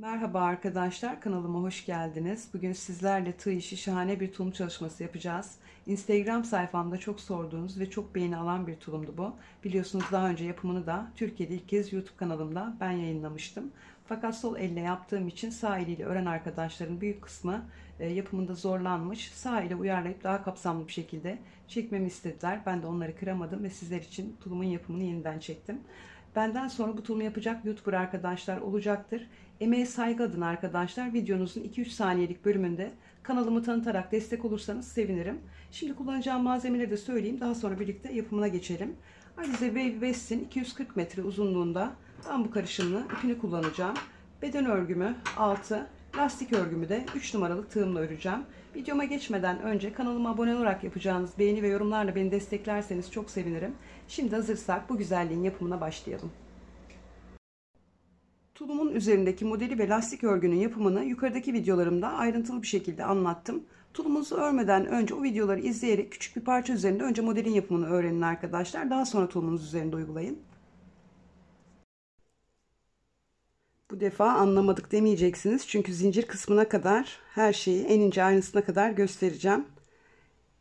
Merhaba arkadaşlar, kanalıma hoş geldiniz. Bugün sizlerle tığ işi şahane bir tulum çalışması yapacağız. Instagram sayfamda çok sorduğunuz ve çok beğeni alan bir tulumdu bu. Biliyorsunuz daha önce yapımını da Türkiye'de ilk kez YouTube kanalımda ben yayınlamıştım. Fakat sol elle yaptığım için sağ eliyle öğren arkadaşların büyük kısmı yapımında zorlanmış. Sağ ile uyarlayıp daha kapsamlı bir şekilde çekmemi istediler. Ben de onları kıramadım ve sizler için tulumun yapımını yeniden çektim. Benden sonra bu tulumu yapacak YouTuber arkadaşlar olacaktır. Emeğe saygı adına arkadaşlar videonuzun 2-3 saniyelik bölümünde kanalımı tanıtarak destek olursanız sevinirim. Şimdi kullanacağım malzemeleri de söyleyeyim. Daha sonra birlikte yapımına geçelim. Alize Wave West'in 240 metre uzunluğunda bambu karışımlı ipini kullanacağım. Beden örgümü 6, lastik örgümü de 3 numaralık tığımla öreceğim. Videoma geçmeden önce kanalıma abone olarak yapacağınız beğeni ve yorumlarla beni desteklerseniz çok sevinirim. Şimdi hazırsak bu güzelliğin yapımına başlayalım. Tulumun üzerindeki modeli ve lastik örgünün yapımını yukarıdaki videolarımda ayrıntılı bir şekilde anlattım. Tulumunuzu örmeden önce o videoları izleyerek küçük bir parça üzerinde önce modelin yapımını öğrenin arkadaşlar. Daha sonra tulumunuz üzerinde uygulayın. Bu defa anlamadık demeyeceksiniz. Çünkü zincir kısmına kadar her şeyi en ince ayrıntısına kadar göstereceğim.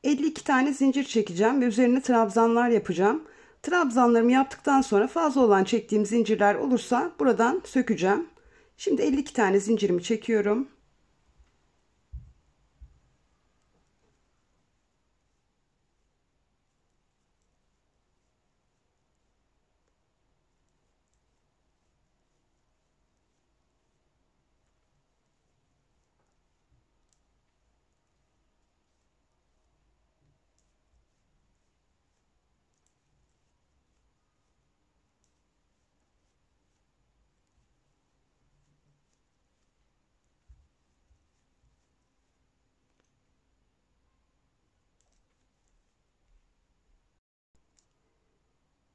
52 tane zincir çekeceğim ve üzerine trabzanlar yapacağım. Trabzanlarımı yaptıktan sonra fazla olan çektiğim zincirler olursa buradan sökeceğim. Şimdi 52 tane zincirimi çekiyorum.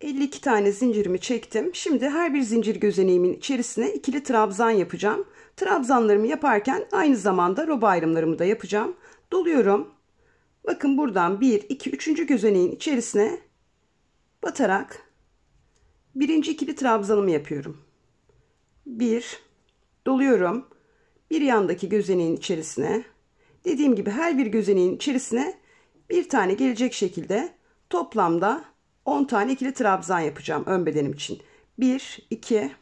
...52 tane zincirimi çektim. Şimdi her bir zincir gözeneğimin içerisine ikili trabzan yapacağım. Trabzanlarımı yaparken aynı zamanda rob ayrımlarımı da yapacağım. Doluyorum. Bakın buradan 1, 2, 3. gözeneğin içerisine batarak birinci ikili trabzanımı yapıyorum. 1, doluyorum. Bir yandaki gözeneğin içerisine, dediğim gibi her bir gözeneğin içerisine bir tane gelecek şekilde toplamda 10 tane ikili trabzan yapacağım ön bedenim için. 1, 2,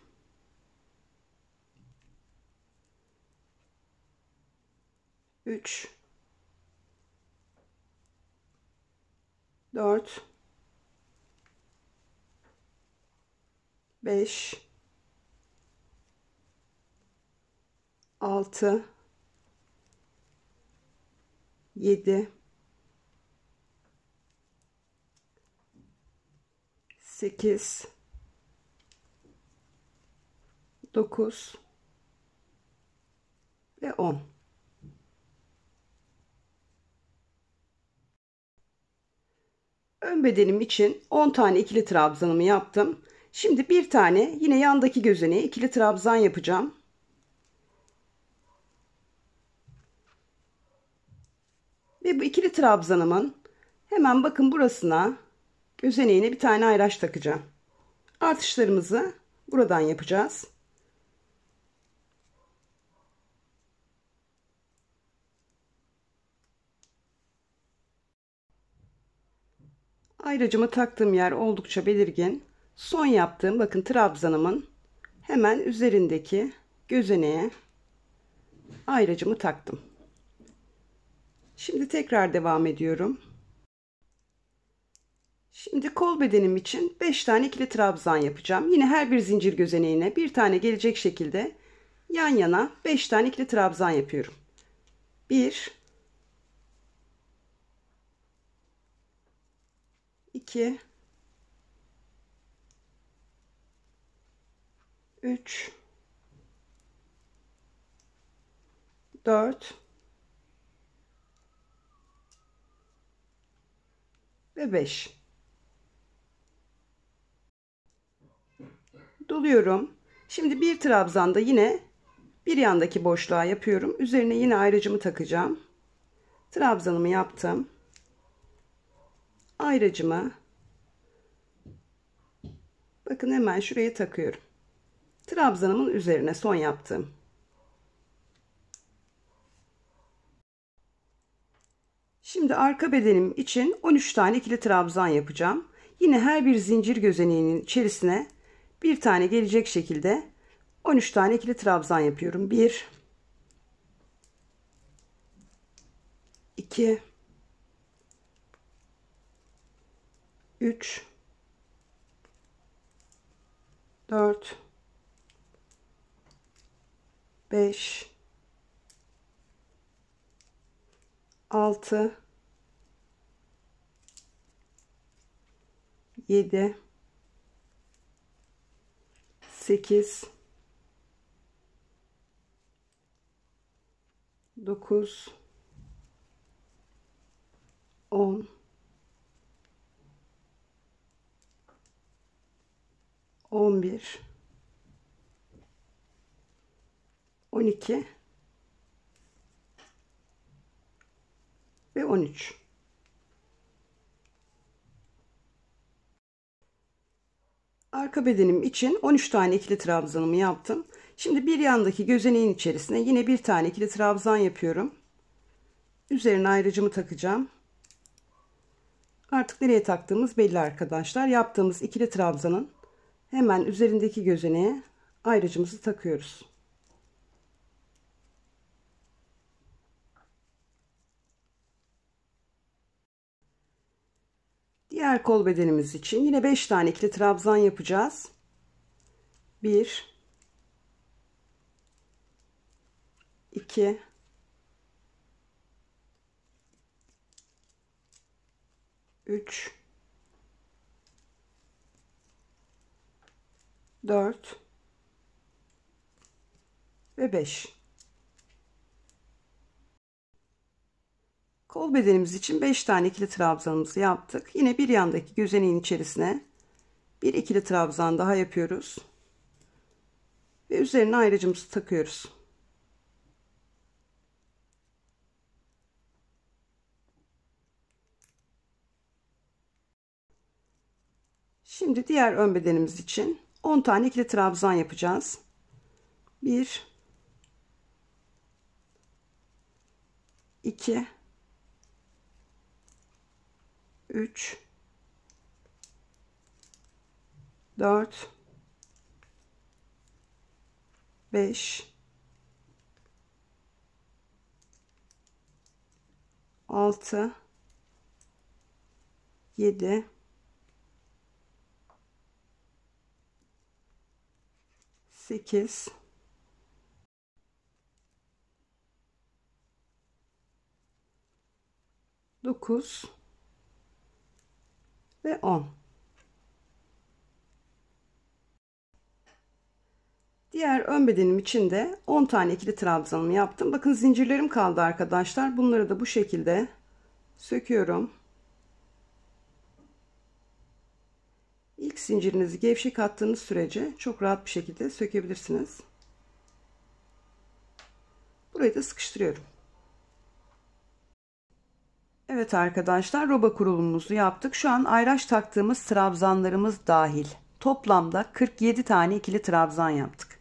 3, 4, 5, 6, 7, 8, 9 ve 10. Ön bedenim için 10 tane ikili trabzanımı yaptım. Şimdi bir tane yine yandaki gözeneğe ikili trabzan yapacağım. Ve bu ikili trabzanımın hemen bakın burasına, gözeneğine bir tane ayraç takacağım. Artışlarımızı buradan yapacağız. Ayracımı taktığım yer oldukça belirgin. Son yaptığım bakın trabzanımın hemen üzerindeki gözeneğe ayracımı taktım. Şimdi tekrar devam ediyorum. Şimdi kol bedenim için 5 tane ikili trabzan yapacağım. Yine her bir zincir gözeneğine bir tane gelecek şekilde yan yana 5 tane ikili trabzan yapıyorum. 1, 2, 3, 4 ve 5. Doluyorum. Şimdi bir trabzanda yine bir yandaki boşluğa yapıyorum. Üzerine yine ayracımı takacağım. Trabzanımı yaptım. Ayracımı bakın hemen şuraya takıyorum. Trabzanımın üzerine son yaptığım. Şimdi arka bedenim için 13 tane ikili trabzan yapacağım. Yine her bir zincir gözeneğinin içerisine bir tane gelecek şekilde 13 tane ikili trabzan yapıyorum. 1 2 3 4 5 6 7 8 9 10 11 12 ve 13. Arka bedenim için 13 tane ikili trabzanımı yaptım. Şimdi bir yandaki gözeneğin içerisine yine bir tane ikili trabzan yapıyorum. Üzerine ayrıcımı takacağım. Artık nereye taktığımız belli arkadaşlar. Yaptığımız ikili trabzanın hemen üzerindeki gözeneğe ayrıcımızı takıyoruz. Diğer kol bedenimiz için yine 5 tane ikili trabzan yapacağız. 1 2 3 4 ve 5. Kol bedenimiz için 5 tane ikili trabzanımızı yaptık. Yine bir yandaki gözeneğin içerisine bir ikili trabzan daha yapıyoruz. Ve üzerine ayrıcımızı takıyoruz. Şimdi diğer ön bedenimiz için 10 tane ikili trabzan yapacağız. 1 2 3 4 5 6 7 8 9 ve 10. Diğer ön bedenim için de 10 tane ikili trabzanımı yaptım. Bakın zincirlerim kaldı arkadaşlar. Bunları da bu şekilde söküyorum. İlk zincirinizi gevşek attığınız sürece çok rahat bir şekilde sökebilirsiniz. Burayı da sıkıştırıyorum. Evet arkadaşlar, roba kurulumumuzu yaptık. Şu an ayraç taktığımız trabzanlarımız dahil toplamda 47 tane ikili trabzan yaptık.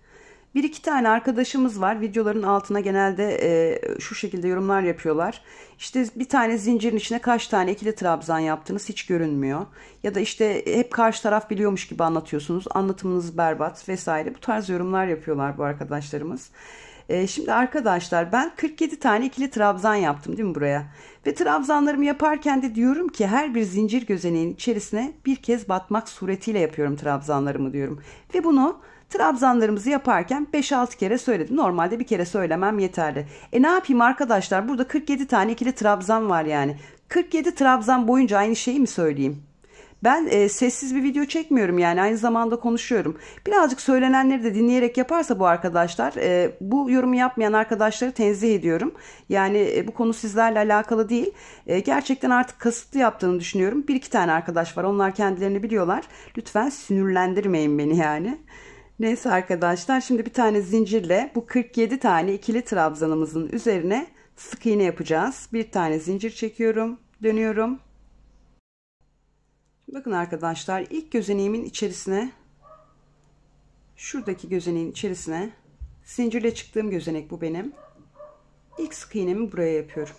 Bir iki tane arkadaşımız var. Videoların altına genelde şu şekilde yorumlar yapıyorlar. İşte bir tane zincirin içine kaç tane ikili trabzan yaptınız hiç görünmüyor. Ya da işte hep karşı taraf biliyormuş gibi anlatıyorsunuz. Anlatımınız berbat vesaire. Bu tarz yorumlar yapıyorlar bu arkadaşlarımız. Şimdi arkadaşlar ben 47 tane ikili trabzan yaptım değil mi buraya? Ve trabzanlarımı yaparken de diyorum ki her bir zincir gözeneğin içerisine bir kez batmak suretiyle yapıyorum trabzanlarımı diyorum. Ve bunu trabzanlarımızı yaparken 5-6 kere söyledim. Normalde bir kere söylemem yeterli. Ne yapayım arkadaşlar? Burada 47 tane ikili trabzan var yani. 47 trabzan boyunca aynı şeyi mi söyleyeyim? Ben sessiz bir video çekmiyorum yani aynı zamanda konuşuyorum. Birazcık söylenenleri de dinleyerek yaparsa bu arkadaşlar, bu yorumu yapmayan arkadaşları tenzih ediyorum. Yani bu konu sizlerle alakalı değil. Gerçekten artık kasıtlı yaptığını düşünüyorum. Bir iki tane arkadaş var, onlar kendilerini biliyorlar. Lütfen sinirlendirmeyin beni yani. Neyse arkadaşlar, şimdi bir tane zincirle bu 47 tane ikili trabzanımızın üzerine sık iğne yapacağız. Bir tane zincir çekiyorum, dönüyorum. Bakın arkadaşlar, ilk gözeneğimin içerisine, şuradaki gözeneğin içerisine, zincirle çıktığım gözenek bu benim. İlk sık iğnemi buraya yapıyorum.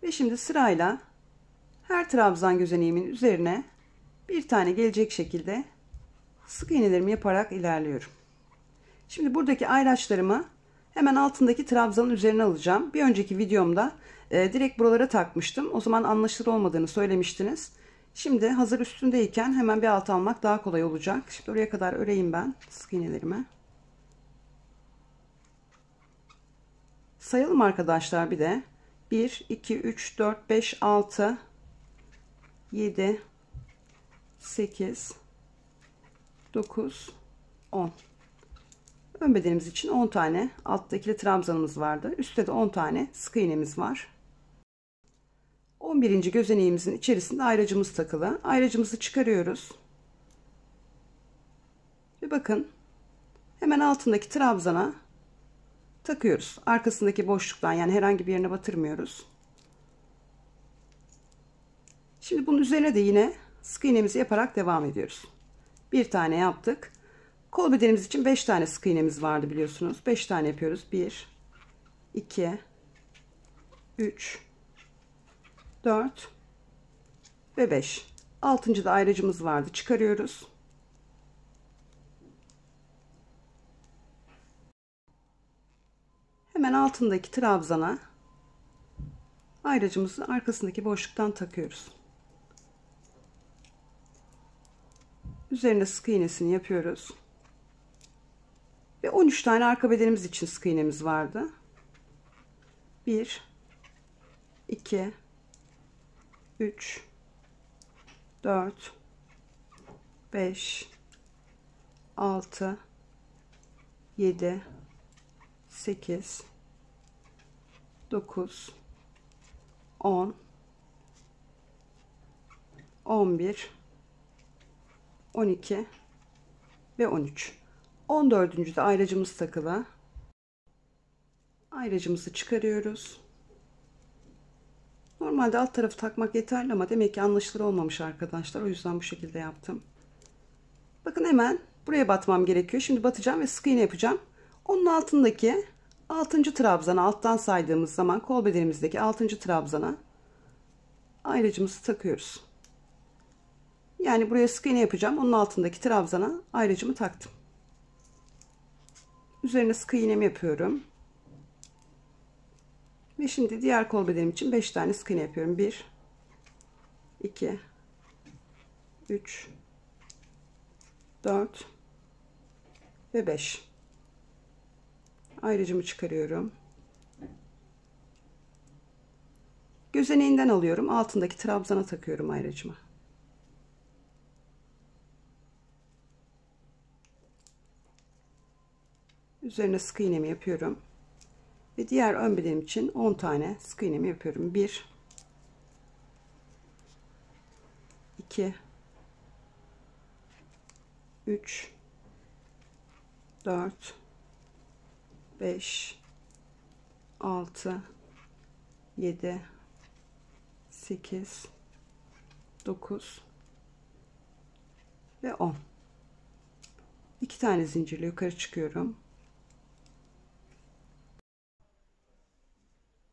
Ve şimdi sırayla her trabzan gözeneğimin üzerine bir tane gelecek şekilde sık iğnelerimi yaparak ilerliyorum. Şimdi buradaki ayraçlarımı hemen altındaki trabzanın üzerine alacağım. Bir önceki videomda direkt buralara takmıştım. O zaman anlaşılır olmadığını söylemiştiniz. Şimdi hazır üstündeyken hemen bir alt almak daha kolay olacak. Şimdi oraya kadar öreyim ben sık iğnelerimi. Sayalım arkadaşlar bir de. 1, 2, 3, 4, 5, 6, 7, 8, 9, 10. Ön bedenimiz için 10 tane altta ikili trabzanımız vardı. Üstte de 10 tane sık iğnemiz var. 11. gözeneğimizin içerisinde ayracımız takılı. Ayracımızı çıkarıyoruz. Ve bakın hemen altındaki trabzana takıyoruz. Arkasındaki boşluktan, yani herhangi bir yerine batırmıyoruz. Şimdi bunun üzerine de yine sık iğnemizi yaparak devam ediyoruz. Bir tane yaptık. Kol bedenimiz için 5 tane sık iğnemiz vardı biliyorsunuz. 5 tane yapıyoruz. 1, 2, 3, 4 ve 5. 6. da ayracımız vardı. Çıkarıyoruz. Hemen altındaki trabzana ayracımızı arkasındaki boşluktan takıyoruz. Üzerine sık iğnesini yapıyoruz. Ve 13 tane arka bedenimiz için sık iğnemiz vardı. 1, 2, 3, 4, 5, 6, 7, 8, 9, 10, 11, 12 ve 13. 14. de ayracımız takılı. Ayracımızı çıkarıyoruz. Normalde alt tarafı takmak yeterli ama demek ki anlaşılır olmamış arkadaşlar. O yüzden bu şekilde yaptım. Bakın hemen buraya batmam gerekiyor. Şimdi batacağım ve sık iğne yapacağım. Onun altındaki 6. trabzana, alttan saydığımız zaman kol bedenimizdeki 6. trabzana ayracımızı takıyoruz. Yani buraya sık iğne yapacağım. Onun altındaki trabzana ayracımı taktım. Üzerine sık iğnemi yapıyorum. Ve şimdi diğer kol bedenim için 5 tane sık iğne yapıyorum. 1, 2, 3, 4 ve 5. Ayracımı çıkarıyorum. Gözeneğinden alıyorum. Altındaki trabzana takıyorum ayracımı. Üzerine sık iğnemi yapıyorum. Ve diğer ön bedenim için 10 tane sık iğnemi yapıyorum. 1, 2, 3, 4, 5, 6, 7, 8, 9 ve 10. 2 tane zincirle yukarı çıkıyorum.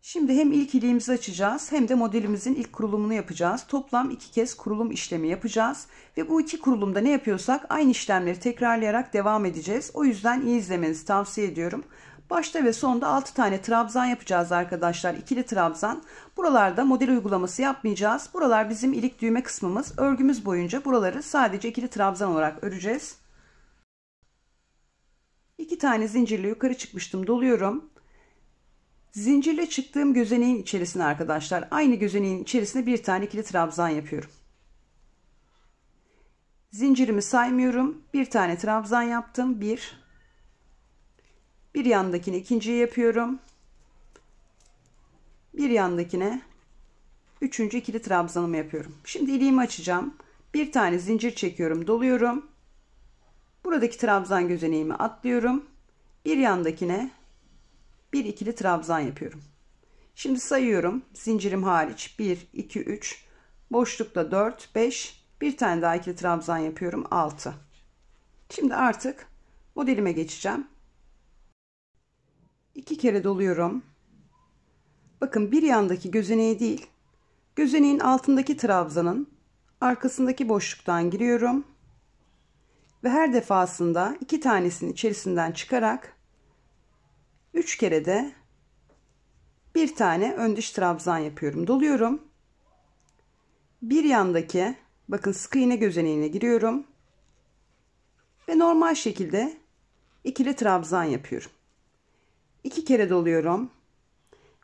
Şimdi hem ilk iliğimizi açacağız hem de modelimizin ilk kurulumunu yapacağız. Toplam 2 kez kurulum işlemi yapacağız. Ve bu 2 kurulumda ne yapıyorsak aynı işlemleri tekrarlayarak devam edeceğiz. O yüzden iyi izlemenizi tavsiye ediyorum. Başta ve sonda 6 tane trabzan yapacağız arkadaşlar. İkili trabzan. Buralarda model uygulaması yapmayacağız. Buralar bizim ilik düğme kısmımız. Örgümüz boyunca buraları sadece ikili trabzan olarak öreceğiz. 2 tane zincirle yukarı çıkmıştım. Doluyorum. Zincirle çıktığım gözeneğin içerisine arkadaşlar, aynı gözeneğin içerisine bir tane ikili trabzan yapıyorum. Zincirimi saymıyorum. Bir tane trabzan yaptım. Bir yandakine ikinciyi yapıyorum. Bir yandakine üçüncü ikili trabzanımı yapıyorum. Şimdi iliğimi açacağım. Bir tane zincir çekiyorum, doluyorum. Buradaki trabzan gözeneğimi atlıyorum. Bir yandakine bir ikili trabzan yapıyorum. Şimdi sayıyorum. Zincirim hariç 1, 2, 3, boşlukta 4, 5, bir tane daha ikili trabzan yapıyorum. 6. Şimdi artık modelime geçeceğim. 2 kere doluyorum. Bakın bir yandaki gözeneği değil, gözeneğin altındaki trabzanın arkasındaki boşluktan giriyorum. Ve her defasında 2 tanesini içerisinden çıkarak 3 kere de bir tane ön diş trabzan yapıyorum. Doluyorum. Bir yandaki bakın sık iğne gözeneğine giriyorum. Ve normal şekilde ikili trabzan yapıyorum. 2 kere doluyorum.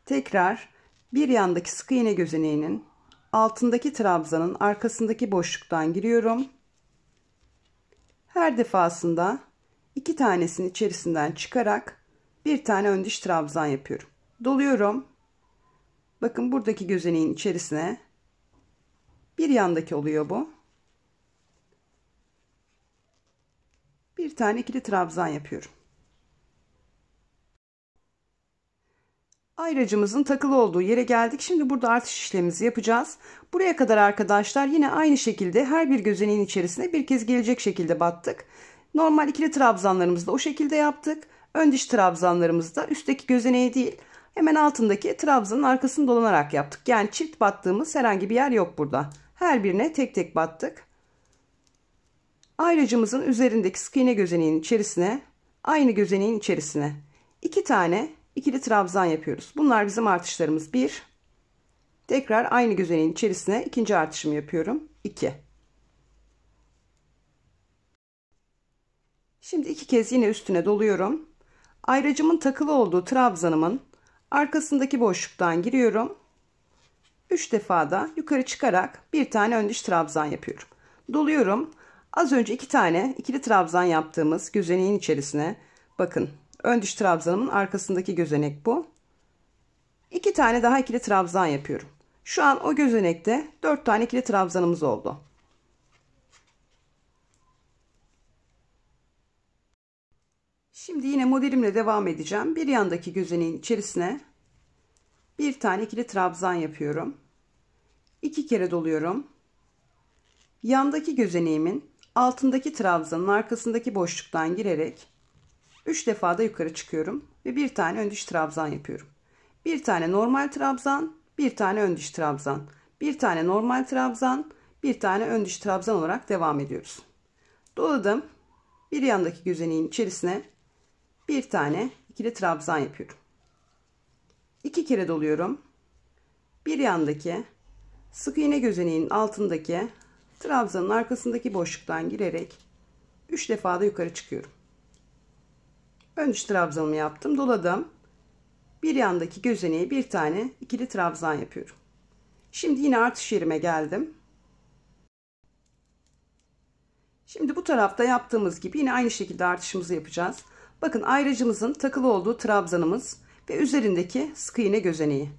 Tekrar bir yandaki sık iğne gözeneğinin altındaki trabzanın arkasındaki boşluktan giriyorum. Her defasında 2 tanesini içerisinden çıkarak bir tane ön diş trabzan yapıyorum. Doluyorum. Bakın buradaki gözeneğin içerisine bir yandaki oluyor bu. Bir tane ikili trabzan yapıyorum. Ayracımızın takılı olduğu yere geldik. Şimdi burada artış işlemimizi yapacağız. Buraya kadar arkadaşlar yine aynı şekilde her bir gözeneğin içerisine bir kez gelecek şekilde battık. Normal ikili trabzanlarımızı da o şekilde yaptık. Ön diş trabzanlarımızı da üstteki gözeneği değil, hemen altındaki trabzanın arkasını dolanarak yaptık. Yani çift battığımız herhangi bir yer yok burada. Her birine tek tek battık. Ayracımızın üzerindeki sık iğne gözeneğin içerisine, aynı gözeneğin içerisine 2 tane ikili trabzan yapıyoruz. Bunlar bizim artışlarımız. 1. Tekrar aynı gözeneğin içerisine ikinci artışımı yapıyorum. 2. Şimdi 2 kez yine üstüne doluyorum. Ayracımın takılı olduğu trabzanımın arkasındaki boşluktan giriyorum. 3 defa da yukarı çıkarak bir tane ön diş trabzan yapıyorum. Doluyorum. Az önce 2 tane ikili trabzan yaptığımız gözeneğin içerisine bakın, ön diş trabzanımın arkasındaki gözenek bu. 2 tane daha ikili trabzan yapıyorum. Şu an o gözenekte 4 tane ikili trabzanımız oldu. Şimdi yine modelimle devam edeceğim. Bir yandaki gözeneğin içerisine bir tane ikili trabzan yapıyorum. 2 kere doluyorum. Yandaki gözeneğimin altındaki trabzanın arkasındaki boşluktan girerek 3 defa da yukarı çıkıyorum ve bir tane ön diş trabzan yapıyorum. Bir tane normal trabzan, bir tane ön diş trabzan, bir tane normal trabzan, bir tane ön diş trabzan olarak devam ediyoruz. Doladım. Bir yandaki gözeneğin içerisine bir tane ikili trabzan yapıyorum. 2 kere doluyorum. Bir yandaki sık iğne gözeneğinin altındaki trabzanın arkasındaki boşluktan girerek 3 defa da yukarı çıkıyorum. Ön diş trabzanımı yaptım, doladım. Bir yandaki gözeneğe bir tane ikili trabzan yapıyorum. Şimdi yine artış yerime geldim. Şimdi bu tarafta yaptığımız gibi yine aynı şekilde artışımızı yapacağız. Bakın ayracımızın takılı olduğu trabzanımız ve üzerindeki sık iğne gözeneği.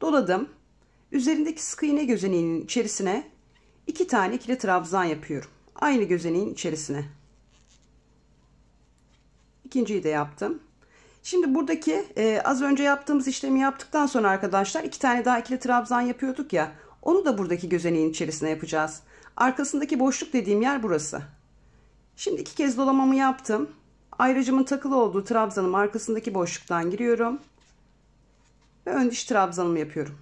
Doladım. Üzerindeki sık iğne gözeneğinin içerisine 2 tane ikili trabzan yapıyorum. Aynı gözeneğin içerisine. İkinciyi de yaptım. Şimdi buradaki az önce yaptığımız işlemi yaptıktan sonra arkadaşlar 2 tane daha ikili trabzan yapıyorduk ya. Onu da buradaki gözeneğin içerisine yapacağız. Arkasındaki boşluk dediğim yer burası. Şimdi 2 kez dolamamı yaptım. Ayracımın takılı olduğu trabzanın arkasındaki boşluktan giriyorum. Ve ön diş trabzanımı yapıyorum.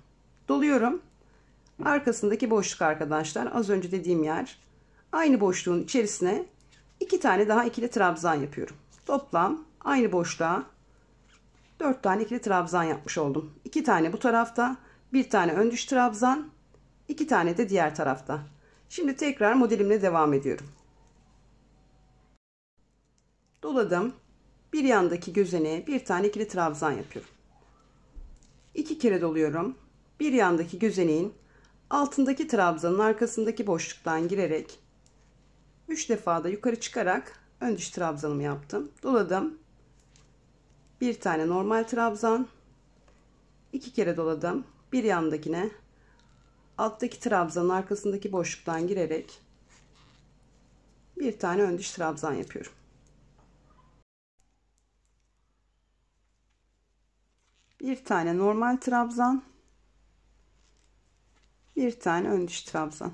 Doluyorum. Arkasındaki boşluk arkadaşlar az önce dediğim yer. Aynı boşluğun içerisine 2 tane daha ikili trabzan yapıyorum. Toplam aynı boşluğa 4 tane ikili trabzan yapmış oldum. 2 tane bu tarafta, bir tane ön diş trabzan, 2 tane de diğer tarafta. Şimdi tekrar modelimle devam ediyorum. Doladım. Bir yandaki gözeneğe bir tane ikili trabzan yapıyorum. 2 kere doluyorum. Bir yandaki gözeneğin altındaki trabzanın arkasındaki boşluktan girerek 3 defa da yukarı çıkarak ön diş trabzanımı yaptım. Doladım. Bir tane normal trabzan. 2 kere doladım. Bir yandakine alttaki trabzanın arkasındaki boşluktan girerek bir tane ön diş trabzan yapıyorum. Bir tane normal trabzan. Bir tane ön diş trabzan.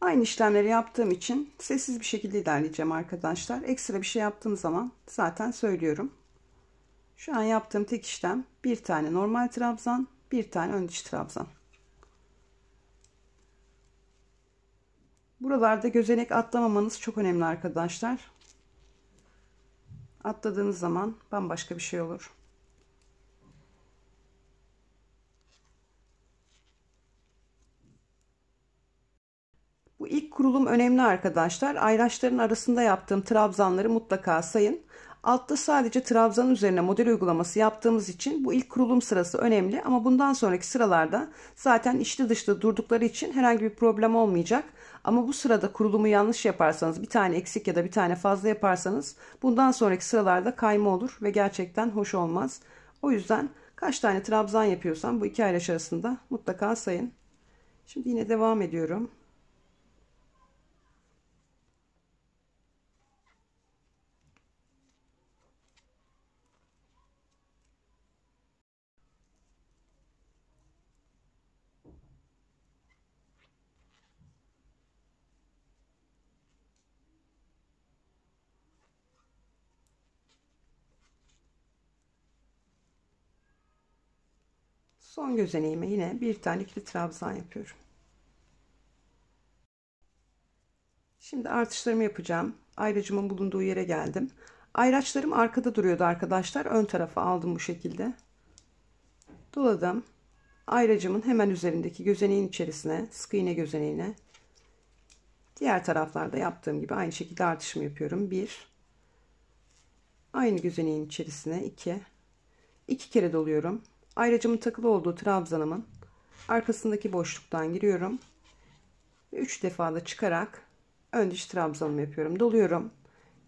Aynı işlemleri yaptığım için sessiz bir şekilde ilerleyeceğim arkadaşlar. Ekstra bir şey yaptığım zaman zaten söylüyorum. Şu an yaptığım tek işlem bir tane normal trabzan, Bir tane ön diş trabzan. Buralarda gözenek atlamamanız çok önemli arkadaşlar. Atladığınız zaman bambaşka bir şey olur. Bu ilk kurulum önemli arkadaşlar. Ayraçların arasında yaptığım trabzanları mutlaka sayın. Altta sadece trabzanın üzerine model uygulaması yaptığımız için bu ilk kurulum sırası önemli. Ama bundan sonraki sıralarda zaten içli dışlı durdukları için herhangi bir problem olmayacak. Ama bu sırada kurulumu yanlış yaparsanız, bir tane eksik ya da bir tane fazla yaparsanız bundan sonraki sıralarda kayma olur ve gerçekten hoş olmaz. O yüzden kaç tane trabzan yapıyorsam bu iki ayraç arasında mutlaka sayın. Şimdi yine devam ediyorum. Son gözeneğime yine bir tane ikili trabzan yapıyorum. Şimdi artışlarımı yapacağım. Ayracımın bulunduğu yere geldim. Ayraçlarım arkada duruyordu arkadaşlar. Ön tarafa aldım bu şekilde. Doladım. Ayracımın hemen üzerindeki gözeneğin içerisine, sık iğne gözeneğine, diğer taraflarda yaptığım gibi aynı şekilde artışımı yapıyorum. 1, aynı gözeneğin içerisine 2 kere doluyorum. Ayracımın takılı olduğu trabzanımın arkasındaki boşluktan giriyorum ve 3 defa da çıkarak ön diş trabzanımı yapıyorum. Doluyorum.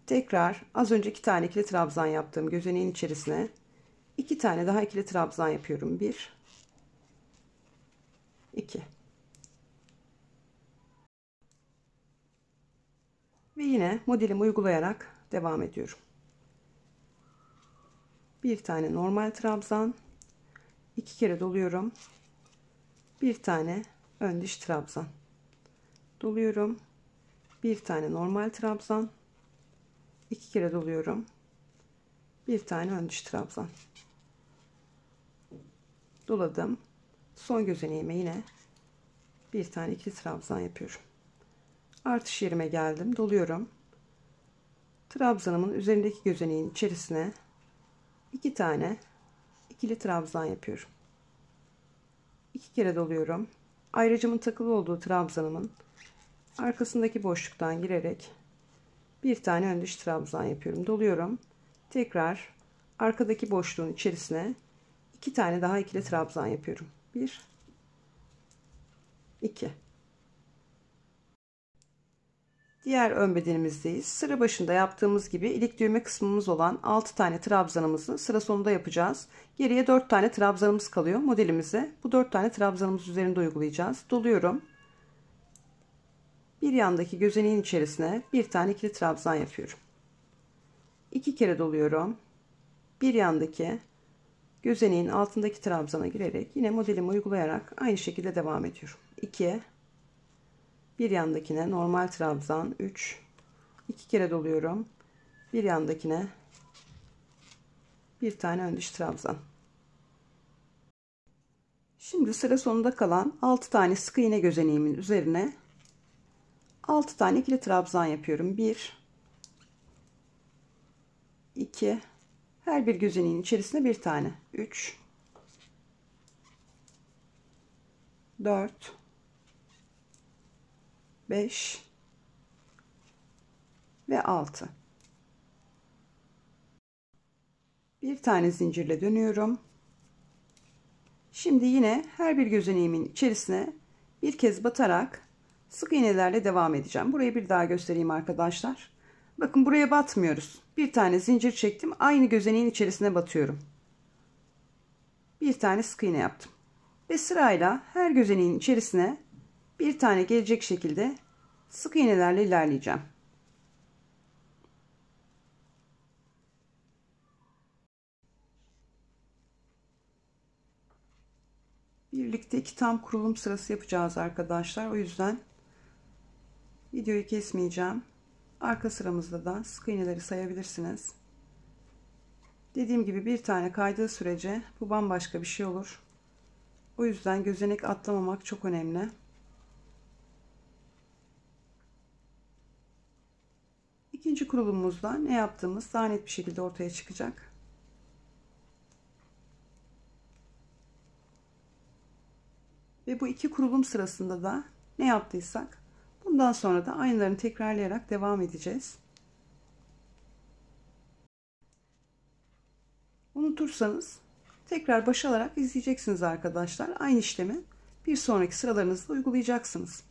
Tekrar az önce 2 tane ikili trabzan yaptığım gözeneğin içerisine 2 tane daha ikili trabzan yapıyorum. 1, 2. Ve yine modelimi uygulayarak devam ediyorum. Bir tane normal trabzan, 2 kere doluyorum. Bir tane ön diş trabzan. Doluyorum. Bir tane normal trabzan, 2 kere doluyorum. Bir tane ön diş trabzan. Doladım. Son gözeneğime yine bir tane ikili trabzan yapıyorum. Artış yerime geldim. Doluyorum. Trabzanımın üzerindeki gözeneğin içerisine 2 tane ikili trabzan yapıyorum. 2 kere doluyorum. Ayracımın takılı olduğu trabzanımın arkasındaki boşluktan girerek bir tane ön diş trabzan yapıyorum. Doluyorum. Tekrar arkadaki boşluğun içerisine 2 tane daha ikili trabzan yapıyorum. 1, 2. Diğer ön bedenimizdeyiz. Sıra başında yaptığımız gibi ilik düğme kısmımız olan 6 tane trabzanımızı sıra sonunda yapacağız. Geriye 4 tane trabzanımız kalıyor. Modelimizi bu 4 tane trabzanımız üzerinde uygulayacağız. Doluyorum. Bir yandaki gözeneğin içerisine bir tane ikili trabzan yapıyorum. 2 kere doluyorum. Bir yandaki gözeneğin altındaki trabzana girerek yine modelimi uygulayarak aynı şekilde devam ediyorum. 2, bir yandakine normal trabzan, 3, 2 kere doluyorum. Bir yandakine bir tane ön diş trabzan. Şimdi sıra sonunda kalan 6 tane sık iğne gözeneğimin üzerine 6 tane ikili trabzan yapıyorum. 1, 2, her bir gözeneğin içerisine bir tane. 3, 4, 5 ve 6. Bir tane zincirle dönüyorum. Şimdi yine her bir gözeneğimin içerisine bir kez batarak sık iğnelerle devam edeceğim. Burayı bir daha göstereyim arkadaşlar. Bakın buraya batmıyoruz. Bir tane zincir çektim. Aynı gözeneğin içerisine batıyorum. Bir tane sık iğne yaptım. Ve sırayla her gözeneğin içerisine bir tane gelecek şekilde sık iğnelerle ilerleyeceğim. Birlikte 2 tam kurulum sırası yapacağız arkadaşlar. O yüzden videoyu kesmeyeceğim. Arka sıramızda da sık iğneleri sayabilirsiniz. Dediğim gibi bir tane kaydığı sürece bu bambaşka bir şey olur. O yüzden gözenek atlamamak çok önemli. İkinci kurulumumuzda ne yaptığımız daha net bir şekilde ortaya çıkacak. Ve bu iki kurulum sırasında da ne yaptıysak bundan sonra da aynılarını tekrarlayarak devam edeceğiz. Unutursanız tekrar başa alarak izleyeceksiniz arkadaşlar. Aynı işlemi bir sonraki sıralarınızda uygulayacaksınız.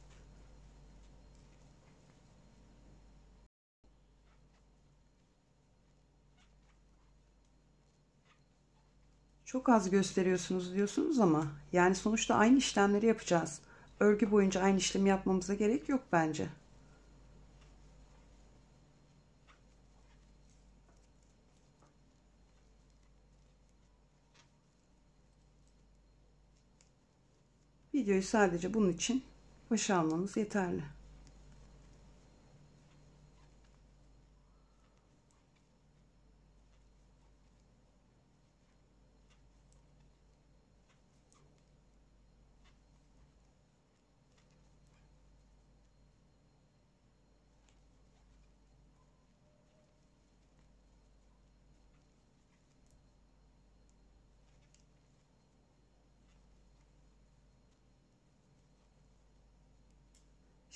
Çok az gösteriyorsunuz diyorsunuz ama yani sonuçta aynı işlemleri yapacağız. Örgü boyunca aynı işlemi yapmamıza gerek yok bence. Videoyu sadece bunun için başa almanız yeterli.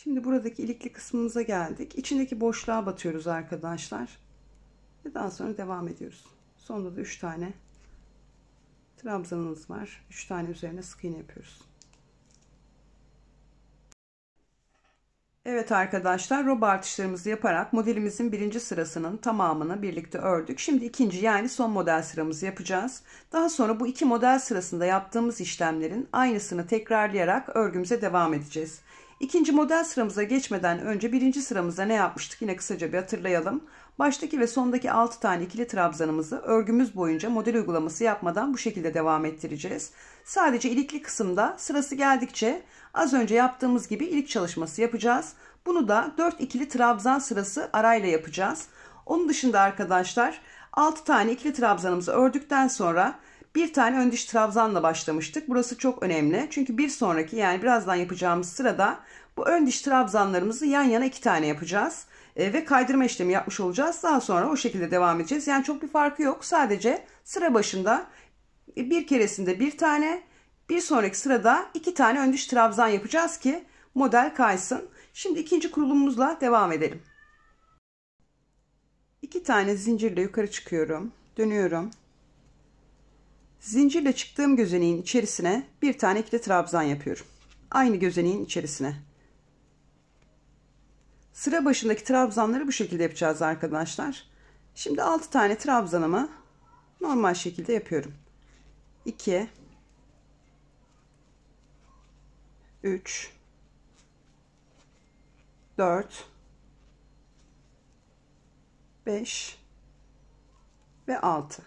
Şimdi buradaki ilikli kısmımıza geldik. İçindeki boşluğa batıyoruz arkadaşlar. Ve daha sonra devam ediyoruz. Sonunda da 3 tane trabzanımız var. 3 tane üzerine sık iğne yapıyoruz. Evet arkadaşlar, roba artışlarımızı yaparak modelimizin birinci sırasının tamamını birlikte ördük. Şimdi ikinci yani son model sıramızı yapacağız. Daha sonra bu iki model sırasında yaptığımız işlemlerin aynısını tekrarlayarak örgümüze devam edeceğiz. İkinci model sıramıza geçmeden önce birinci sıramızda ne yapmıştık yine kısaca bir hatırlayalım. Baştaki ve sondaki 6 tane ikili trabzanımızı örgümüz boyunca model uygulaması yapmadan bu şekilde devam ettireceğiz. Sadece ilikli kısımda sırası geldikçe az önce yaptığımız gibi ilik çalışması yapacağız. Bunu da 4 ikili trabzan sırası arayla yapacağız. Onun dışında arkadaşlar 6 tane ikili trabzanımızı ördükten sonra bir tane ön diş trabzanla başlamıştık. Burası çok önemli. Çünkü bir sonraki yani birazdan yapacağımız sırada bu ön diş trabzanlarımızı yan yana 2 tane yapacağız. Ve kaydırma işlemi yapmış olacağız. Daha sonra o şekilde devam edeceğiz. Yani çok bir farkı yok. Sadece sıra başında bir keresinde bir tane, bir sonraki sırada 2 tane ön diş trabzan yapacağız ki model kaysın. Şimdi ikinci kurulumumuzla devam edelim. 2 tane zincirle yukarı çıkıyorum. Dönüyorum. Zincirle çıktığım gözeneğin içerisine bir tane ikili trabzan yapıyorum. Aynı gözeneğin içerisine. Sıra başındaki trabzanları bu şekilde yapacağız arkadaşlar. Şimdi 6 tane trabzanımı normal şekilde yapıyorum. 2 3 4 5 ve 6.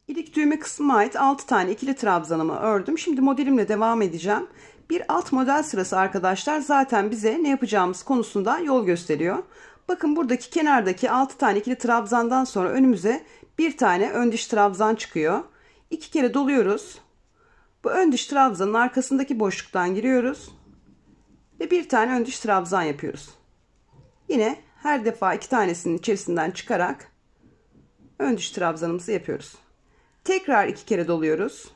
İlik düğme kısmına ait 6 tane ikili trabzanımı ördüm. Şimdi modelimle devam edeceğim. Bir alt model sırası arkadaşlar zaten bize ne yapacağımız konusunda yol gösteriyor. Bakın buradaki kenardaki 6 tane ikili trabzandan sonra önümüze bir tane ön diş trabzan çıkıyor. 2 kere doluyoruz. Bu ön diş trabzanın arkasındaki boşluktan giriyoruz. Ve bir tane ön diş trabzan yapıyoruz. Yine her defa 2 tanesinin içerisinden çıkarak ön diş trabzanımızı yapıyoruz. Tekrar 2 kere doluyoruz.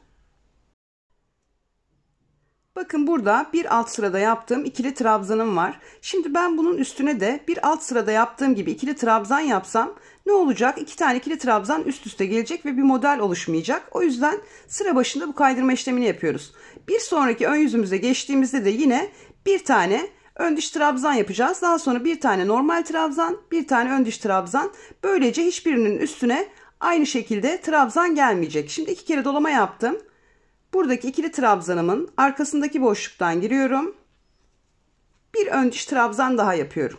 Bakın burada bir alt sırada yaptığım ikili trabzanım var. Şimdi ben bunun üstüne de bir alt sırada yaptığım gibi ikili trabzan yapsam ne olacak? 2 tane ikili trabzan üst üste gelecek ve bir model oluşmayacak. O yüzden sıra başında bu kaydırma işlemini yapıyoruz. Bir sonraki ön yüzümüze geçtiğimizde de yine bir tane ön diş trabzan yapacağız. Daha sonra bir tane normal trabzan, bir tane ön diş trabzan. Böylece hiçbirinin üstüne aynı şekilde trabzan gelmeyecek. Şimdi 2 kere dolama yaptım. Buradaki ikili trabzanımın arkasındaki boşluktan giriyorum. Bir ön diş trabzan daha yapıyorum.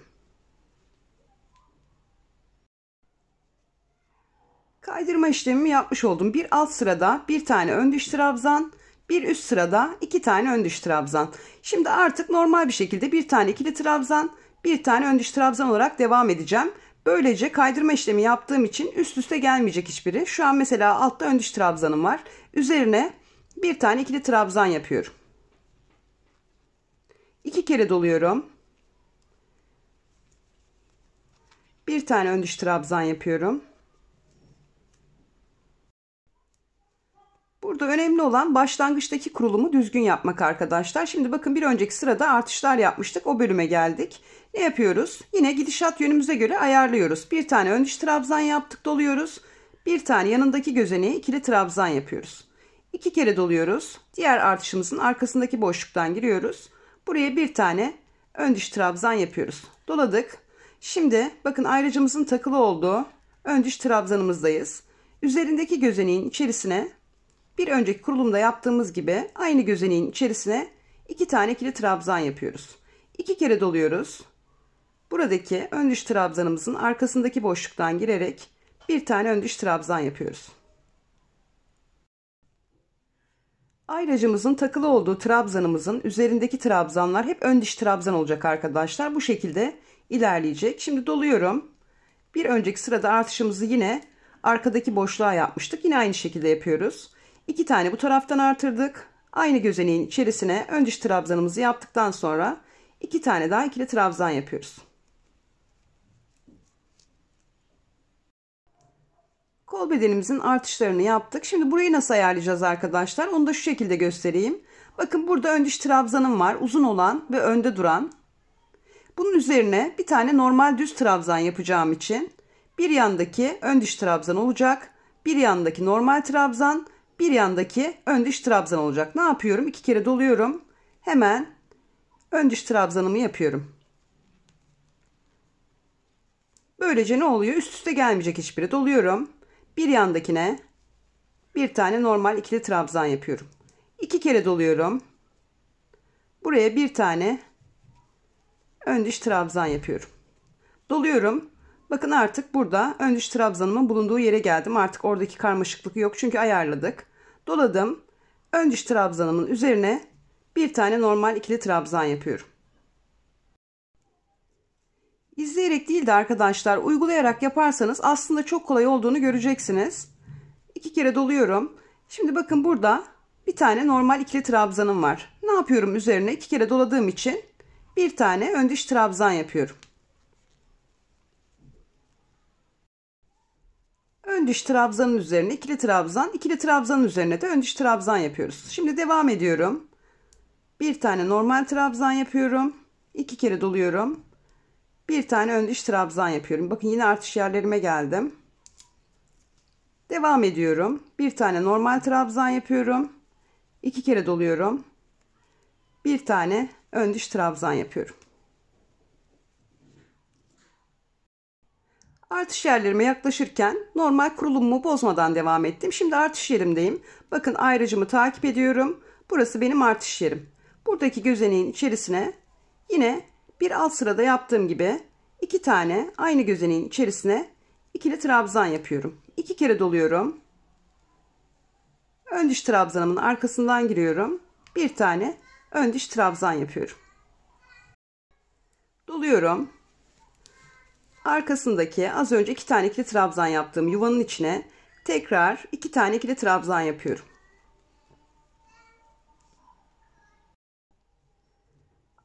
Kaydırma işlemimi yapmış oldum. Bir alt sırada bir tane ön diş trabzan, bir üst sırada 2 tane ön diş trabzan. Şimdi artık normal bir şekilde bir tane ikili trabzan, bir tane ön diş trabzan olarak devam edeceğim. Böylece kaydırma işlemi yaptığım için üst üste gelmeyecek hiçbiri. Şu an mesela altta ön diş trabzanım var. Üzerine bir tane ikili trabzan yapıyorum. 2 kere doluyorum. Bir tane ön diş trabzan yapıyorum. Burada önemli olan başlangıçtaki kurulumu düzgün yapmak arkadaşlar. Şimdi bakın bir önceki sırada artışlar yapmıştık. O bölüme geldik. Ne yapıyoruz? Yine gidişat yönümüze göre ayarlıyoruz. Bir tane ön diş trabzan yaptık, doluyoruz. Bir tane yanındaki gözeneğe ikili trabzan yapıyoruz. 2 kere doluyoruz. Diğer artışımızın arkasındaki boşluktan giriyoruz. Buraya bir tane ön diş trabzan yapıyoruz. Doladık. Şimdi bakın ayracımızın takılı olduğu ön diş trabzanımızdayız. Üzerindeki gözeneğin içerisine bir önceki kurulumda yaptığımız gibi aynı gözeneğin içerisine 2 tane ikili trabzan yapıyoruz. 2 kere doluyoruz. Buradaki ön diş trabzanımızın arkasındaki boşluktan girerek bir tane ön diş trabzan yapıyoruz. Ayracımızın takılı olduğu trabzanımızın üzerindeki trabzanlar hep ön diş trabzan olacak arkadaşlar. Bu şekilde ilerleyecek. Şimdi doluyorum. Bir önceki sırada artışımızı yine arkadaki boşluğa yapmıştık. Yine aynı şekilde yapıyoruz. 2 tane bu taraftan artırdık. Aynı gözeneğin içerisine ön diş trabzanımızı yaptıktan sonra 2 tane daha ikili trabzan yapıyoruz. Kol bedenimizin artışlarını yaptık. Şimdi burayı nasıl ayarlayacağız arkadaşlar? Onu da şu şekilde göstereyim. Bakın burada ön diş trabzanım var. Uzun olan ve önde duran. Bunun üzerine bir tane normal düz trabzan yapacağım için bir yandaki ön diş trabzan olacak. Bir yandaki normal trabzan, bir yandaki ön diş trabzan olacak. Ne yapıyorum? 2 kere doluyorum. Hemen ön diş trabzanımı yapıyorum. Böylece ne oluyor? Üst üste gelmeyecek hiçbiri. Doluyorum. Bir yandakine bir tane normal ikili trabzan yapıyorum. 2 kere doluyorum. Buraya bir tane ön diş trabzan yapıyorum. Doluyorum. Bakın artık burada ön diş trabzanımın bulunduğu yere geldim. Artık oradaki karmaşıklık yok çünkü ayarladık. Doladım. Ön diş trabzanımın üzerine bir tane normal ikili trabzan yapıyorum. İzleyerek değil de arkadaşlar uygulayarak yaparsanız aslında çok kolay olduğunu göreceksiniz. 2 kere doluyorum. Şimdi bakın burada bir tane normal ikili trabzanım var. Ne yapıyorum üzerine? 2 kere doladığım için bir tane ön diş trabzan yapıyorum. Ön diş trabzanın üzerine ikili trabzan, ikili trabzanın üzerine de ön diş trabzan yapıyoruz. Şimdi devam ediyorum. Bir tane normal trabzan yapıyorum. 2 kere doluyorum. Bir tane ön diş trabzan yapıyorum. Bakın yine artış yerlerime geldim. Devam ediyorum. Bir tane normal trabzan yapıyorum. 2 kere doluyorum. Bir tane ön diş trabzan yapıyorum. Artış yerlerime yaklaşırken normal kurulumumu bozmadan devam ettim. Şimdi artış yerimdeyim. Bakın ayracımı takip ediyorum. Burası benim artış yerim. Buradaki gözeneğin içerisine yine bir alt sırada yaptığım gibi 2 tane aynı gözeneğin içerisine ikili trabzan yapıyorum. 2 kere doluyorum. Ön diş trabzanımın arkasından giriyorum. Bir tane ön diş trabzan yapıyorum. Doluyorum. Arkasındaki az önce 2 tane ikili trabzan yaptığım yuvanın içine tekrar 2 tane ikili trabzan yapıyorum.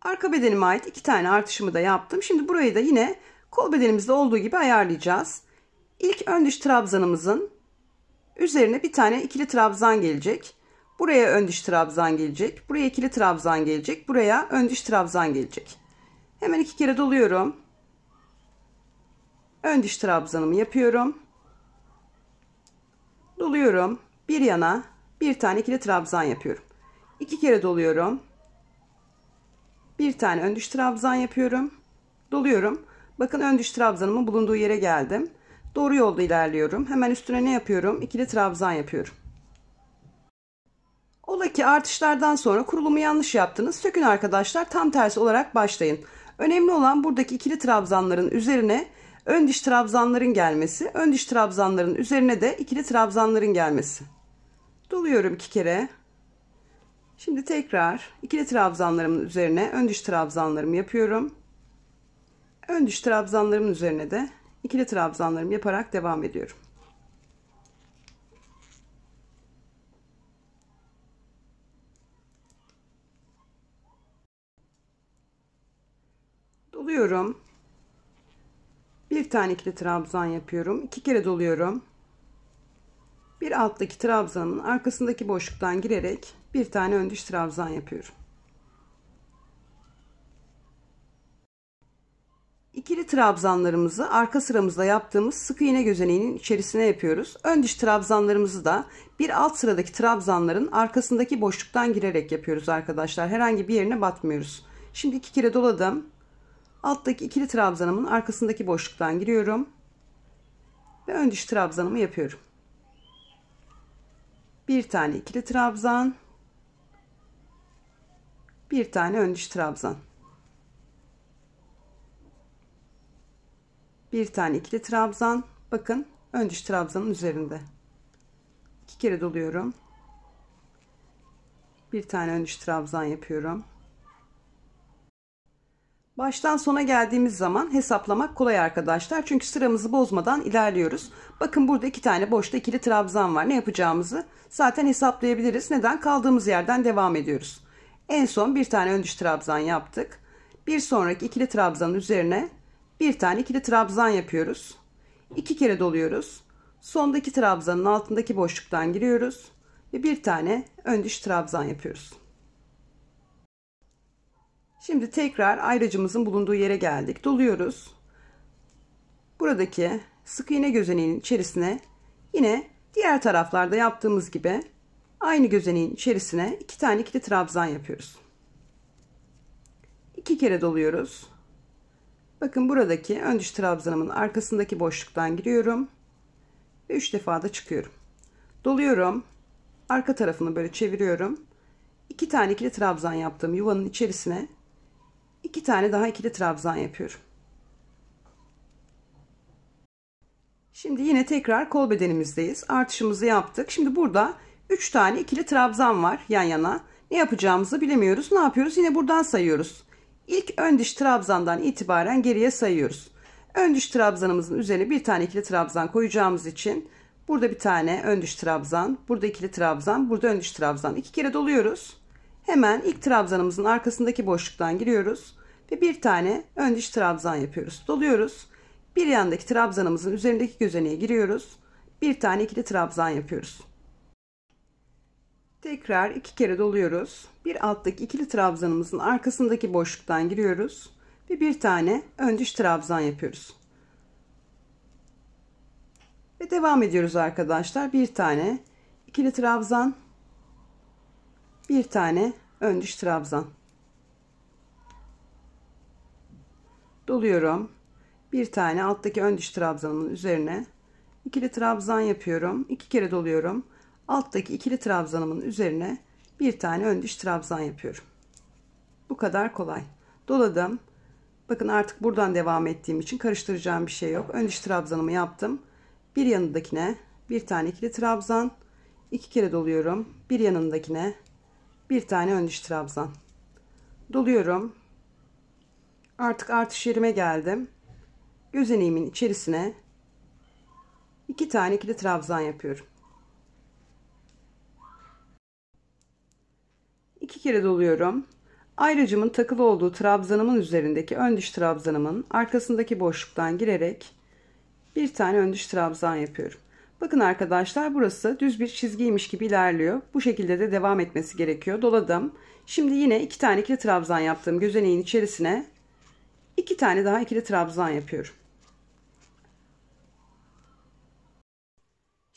Arka bedenime ait 2 tane artışımı da yaptım. Şimdi burayı da yine kol bedenimizde olduğu gibi ayarlayacağız. İlk ön diş trabzanımızın üzerine bir tane ikili trabzan gelecek. Buraya ön diş trabzan gelecek. Buraya ikili trabzan gelecek. Buraya ön diş trabzan gelecek. Hemen 2 kere doluyorum. Ön diş trabzanımı yapıyorum. Doluyorum. Bir yana bir tane ikili trabzan yapıyorum. 2 kere doluyorum. Bir tane ön diş trabzan yapıyorum. Doluyorum. Bakın ön diş trabzanımın bulunduğu yere geldim. Doğru yolda ilerliyorum. Hemen üstüne ne yapıyorum? İkili trabzan yapıyorum. Ola ki artışlardan sonra kurulumu yanlış yaptınız. Sökün arkadaşlar. Tam tersi olarak başlayın. Önemli olan buradaki ikili trabzanların üzerine ön diş trabzanların gelmesi. Ön diş trabzanların üzerine de ikili trabzanların gelmesi. Doluyorum 2 kere. Şimdi tekrar ikili trabzanlarımın üzerine ön diş trabzanlarımı yapıyorum. Ön diş trabzanlarımın üzerine de ikili trabzanlarımı yaparak devam ediyorum. Doluyorum. Bir tane ikili trabzan yapıyorum. 2 kere doluyorum. Bir alttaki trabzanın arkasındaki boşluktan girerek bir tane ön diş trabzan yapıyorum. İkili trabzanlarımızı arka sıramızda yaptığımız sık iğne gözeneğinin içerisine yapıyoruz. Ön diş trabzanlarımızı da bir alt sıradaki trabzanların arkasındaki boşluktan girerek yapıyoruz arkadaşlar. Herhangi bir yerine batmıyoruz. Şimdi 2 kere doladım. Alttaki ikili trabzanımın arkasındaki boşluktan giriyorum. Ve ön diş trabzanımı yapıyorum. Bir tane ikili trabzan. Bir tane ön diş trabzan. Bir tane ikili trabzan. Bakın ön diş trabzanın üzerinde. 2 kere doluyorum. Bir tane ön diş trabzan yapıyorum. Baştan sona geldiğimiz zaman hesaplamak kolay arkadaşlar. Çünkü sıramızı bozmadan ilerliyoruz. Bakın burada 2 tane boşta ikili trabzan var. Ne yapacağımızı zaten hesaplayabiliriz. Neden? Kaldığımız yerden devam ediyoruz. En son bir tane ön diş trabzan yaptık. Bir sonraki ikili trabzanın üzerine bir tane ikili trabzan yapıyoruz. 2 kere doluyoruz. Sondaki trabzanın altındaki boşluktan giriyoruz. Ve bir tane ön diş trabzan yapıyoruz. Şimdi tekrar ayracımızın bulunduğu yere geldik. Doluyoruz. Buradaki sık iğne gözeneğinin içerisine yine diğer taraflarda yaptığımız gibi aynı gözeneğin içerisine 2 tane ikili trabzan yapıyoruz. 2 kere doluyoruz. Bakın buradaki ön diş trabzanımın arkasındaki boşluktan giriyorum ve 3 defa da çıkıyorum. Doluyorum. Arka tarafını böyle çeviriyorum. 2 tane ikili trabzan yaptığım yuvanın içerisine 2 tane daha ikili trabzan yapıyorum. Şimdi yine tekrar kol bedenimizdeyiz. Artışımızı yaptık. Şimdi burada 3 tane ikili trabzan var yan yana. Ne yapacağımızı bilemiyoruz. Ne yapıyoruz? Yine buradan sayıyoruz. İlk ön diş trabzandan itibaren geriye sayıyoruz. Ön diş trabzanımızın üzerine bir tane ikili trabzan koyacağımız için burada bir tane ön diş trabzan, burada ikili trabzan, burada ön diş trabzan. 2 kere doluyoruz. Hemen ilk trabzanımızın arkasındaki boşluktan giriyoruz ve bir tane ön diş trabzan yapıyoruz. Doluyoruz. Bir yandaki trabzanımızın üzerindeki gözeneğe giriyoruz. Bir tane ikili trabzan yapıyoruz. Tekrar 2 kere doluyoruz. Bir alttaki ikili trabzanımızın arkasındaki boşluktan giriyoruz ve bir tane ön diş trabzan yapıyoruz. Ve devam ediyoruz arkadaşlar. Bir tane ikili trabzan, bir tane ön diş trabzan. Doluyorum. Bir tane alttaki ön diş trabzanımın üzerine ikili trabzan yapıyorum. 2 kere doluyorum. Alttaki ikili trabzanımın üzerine bir tane ön diş trabzan yapıyorum. Bu kadar kolay. Doladım. Bakın artık buradan devam ettiğim için karıştıracağım bir şey yok. Ön diş trabzanımı yaptım. Bir yanındakine bir tane ikili trabzan. 2 kere doluyorum. Bir yanındakine bir tane ön diş trabzan. Doluyorum. Artık artış yerime geldim. Gözeneğimin içerisine 2 tane ikili trabzan yapıyorum. 2 kere doluyorum. Ayracımın takılı olduğu trabzanımın üzerindeki ön diş trabzanımın arkasındaki boşluktan girerek bir tane ön diş trabzan yapıyorum. Bakın arkadaşlar burası düz bir çizgiymiş gibi ilerliyor. Bu şekilde de devam etmesi gerekiyor. Doladım. Şimdi yine 2 tane ikili trabzan yaptığım gözeneğin içerisine 2 tane daha ikili trabzan yapıyorum.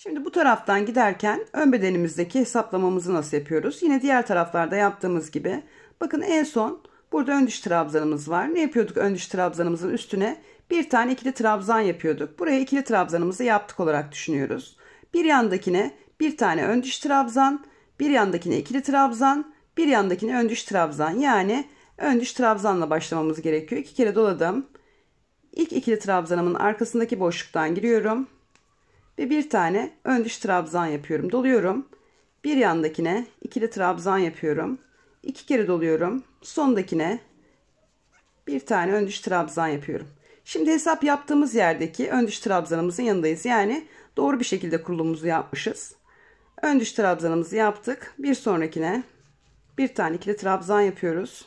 Şimdi bu taraftan giderken ön bedenimizdeki hesaplamamızı nasıl yapıyoruz? Yine diğer taraflarda yaptığımız gibi. Bakın en son burada ön diş trabzanımız var. Ne yapıyorduk ön diş trabzanımızın üstüne? Bir tane ikili trabzan yapıyorduk. Buraya ikili trabzanımızı yaptık olarak düşünüyoruz. Bir yandakine bir tane ön diş trabzan, bir yandakine ikili trabzan, bir yandakine ön diş trabzan. Yani ön diş trabzanla başlamamız gerekiyor. 2 kere doladım. İlk ikili trabzanımın arkasındaki boşluktan giriyorum. Ve bir tane ön diş trabzan yapıyorum. Doluyorum. Bir yandakine ikili trabzan yapıyorum. 2 kere doluyorum. Sondakine bir tane ön diş trabzan yapıyorum. Şimdi hesap yaptığımız yerdeki ön diş trabzanımızın yanındayız. Yani doğru bir şekilde kurulumumuzu yapmışız. Ön diş trabzanımızı yaptık. Bir sonrakine bir tane ikili trabzan yapıyoruz.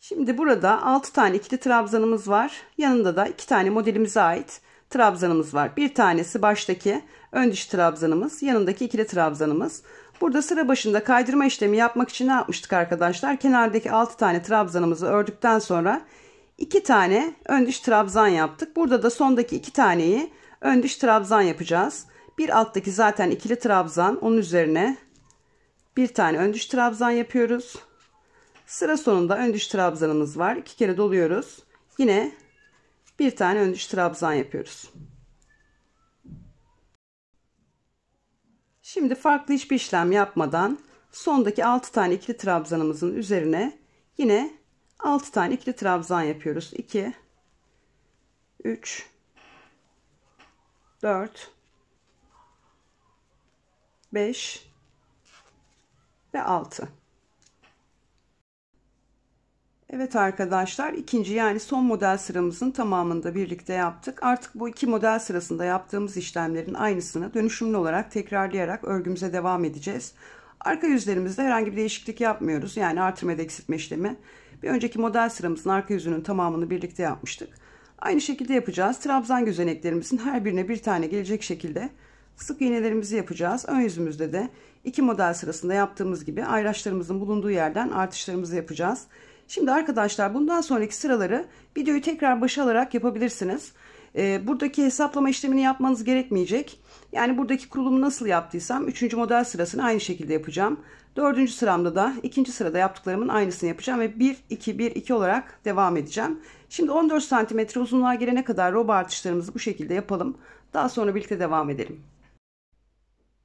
Şimdi burada 6 tane ikili trabzanımız var. Yanında da 2 tane modelimize ait trabzanımız var. Bir tanesi baştaki ön diş trabzanımız, yanındaki ikili trabzanımız. Burada sıra başında kaydırma işlemi yapmak için ne yapmıştık arkadaşlar? Kenardaki 6 tane trabzanımızı ördükten sonra 2 tane ön diş trabzan yaptık. Burada da sondaki 2 taneyi ön diş trabzan yapacağız. Bir alttaki zaten ikili trabzan, onun üzerine bir tane ön diş trabzan yapıyoruz. Sıra sonunda ön diş trabzanımız var. 2 kere doluyoruz. Yine bir tane ön diş trabzan yapıyoruz. Şimdi farklı hiçbir işlem yapmadan sondaki 6 tane ikili trabzanımızın üzerine yine 6 tane ikili trabzan yapıyoruz. 2 3 4 5 ve 6. Evet arkadaşlar, ikinci yani son model sıramızın tamamını da birlikte yaptık. Artık bu iki model sırasında yaptığımız işlemlerin aynısını dönüşümlü olarak tekrarlayarak örgümüze devam edeceğiz. Arka yüzlerimizde herhangi bir değişiklik yapmıyoruz. Yani artırma ya da eksiltme işlemi. Bir önceki model sıramızın arka yüzünün tamamını birlikte yapmıştık. Aynı şekilde yapacağız. Trabzan gözeneklerimizin her birine bir tane gelecek şekilde sık iğnelerimizi yapacağız. Ön yüzümüzde de iki model sırasında yaptığımız gibi ayraçlarımızın bulunduğu yerden artışlarımızı yapacağız. Şimdi arkadaşlar bundan sonraki sıraları videoyu tekrar başa alarak yapabilirsiniz. Buradaki hesaplama işlemini yapmanız gerekmeyecek. Yani buradaki kurulumu nasıl yaptıysam 3. model sırasını aynı şekilde yapacağım. 4. sıramda da 2. sırada yaptıklarımın aynısını yapacağım ve 1 2 1 2 olarak devam edeceğim. Şimdi 14 santimetre uzunluğa gelene kadar roba artışlarımızı bu şekilde yapalım. Daha sonra birlikte devam edelim.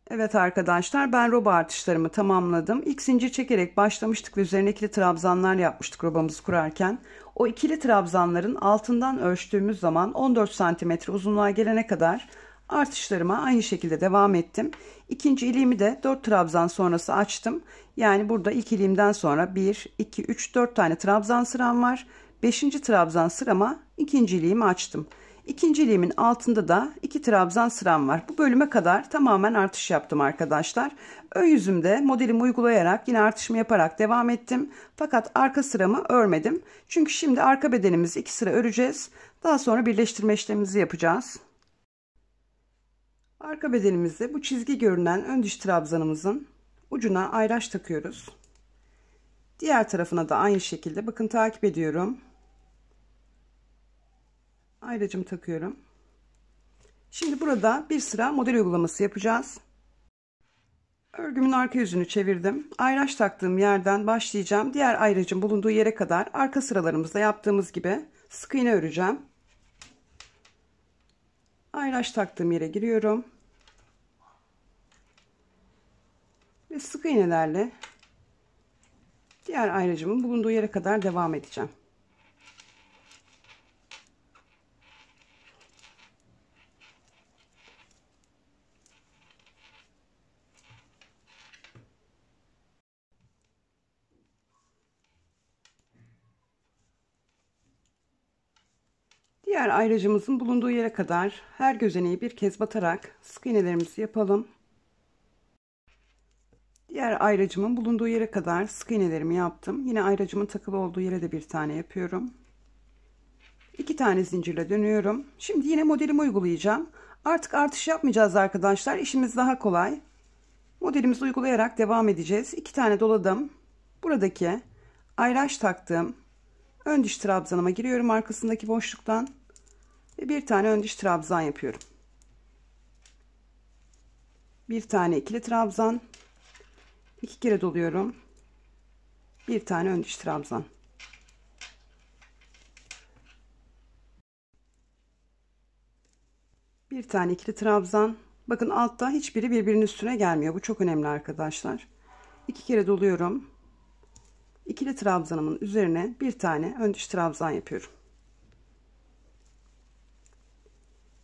Evet arkadaşlar, ben roba artışlarımı tamamladım. İlk zincir çekerek başlamıştık ve üzerine ikili trabzanlar yapmıştık robamızı kurarken. O ikili trabzanların altından ölçtüğümüz zaman 14 santimetre uzunluğa gelene kadar artışlarıma aynı şekilde devam ettim. İkinci iliğimi de 4 trabzan sonrası açtım. Yani burada ilk iliğimden sonra 1 2 3 4 tane trabzan sıram var. 5. trabzan sırama ikinci iliğimi açtım. İkinci iliğimin altında da 2 trabzan sıram var. Bu bölüme kadar tamamen artış yaptım arkadaşlar. Ön yüzümde modelimi uygulayarak yine artışımı yaparak devam ettim. Fakat arka sıramı örmedim. Çünkü şimdi arka bedenimizi 2 sıra öreceğiz. Daha sonra birleştirme işlemimizi yapacağız. Arka bedenimizde bu çizgi görünen ön diş trabzanımızın ucuna ayraç takıyoruz. Diğer tarafına da aynı şekilde bakın takip ediyorum. Ayracımı takıyorum. Şimdi burada bir sıra model uygulaması yapacağız. Örgümün arka yüzünü çevirdim. Ayraç taktığım yerden başlayacağım. Diğer ayracın bulunduğu yere kadar arka sıralarımızda yaptığımız gibi sık iğne öreceğim. Ayraç taktığım yere giriyorum. Ve sık iğnelerle diğer ayracımın bulunduğu yere kadar devam edeceğim. Diğer ayracımızın bulunduğu yere kadar her gözeneği bir kez batarak sık iğnelerimizi yapalım. Diğer ayracımın bulunduğu yere kadar sık iğnelerimi yaptım. Yine ayracımın takılı olduğu yere de bir tane yapıyorum. 2 tane zincirle dönüyorum. Şimdi yine modelimi uygulayacağım. Artık artış yapmayacağız arkadaşlar. İşimiz daha kolay. Modelimizi uygulayarak devam edeceğiz. 2 tane doladım. Buradaki ayraç taktığım ön diş trabzanıma giriyorum arkasındaki boşluktan. Ve bir tane ön diş trabzan yapıyorum. Bir tane ikili trabzan. 2 kere doluyorum. Bir tane ön diş trabzan. Bir tane ikili trabzan. Bakın altta hiçbiri birbirinin üstüne gelmiyor. Bu çok önemli arkadaşlar. 2 kere doluyorum. İkili trabzanımın üzerine bir tane ön diş trabzan yapıyorum.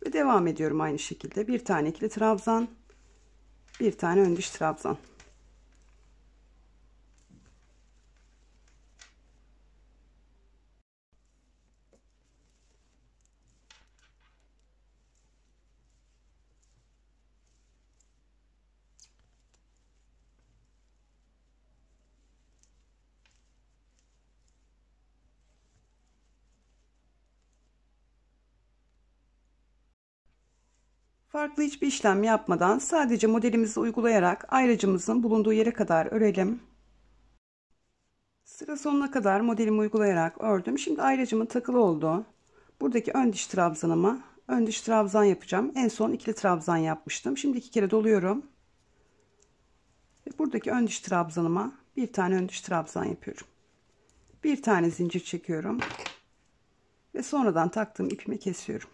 Ve devam ediyorum aynı şekilde. Bir tane ikili trabzan. Bir tane ön diş trabzan. Farklı hiçbir işlem yapmadan sadece modelimizi uygulayarak ayracımızın bulunduğu yere kadar örelim. Sıra sonuna kadar modelimi uygulayarak ördüm. Şimdi ayracımın takılı olduğu buradaki ön diş trabzanıma ön diş trabzan yapacağım. En son ikili trabzan yapmıştım. Şimdi 2 kere doluyorum. Ve buradaki ön diş trabzanıma bir tane ön diş trabzan yapıyorum. Bir tane zincir çekiyorum. Ve sonradan taktığım ipimi kesiyorum.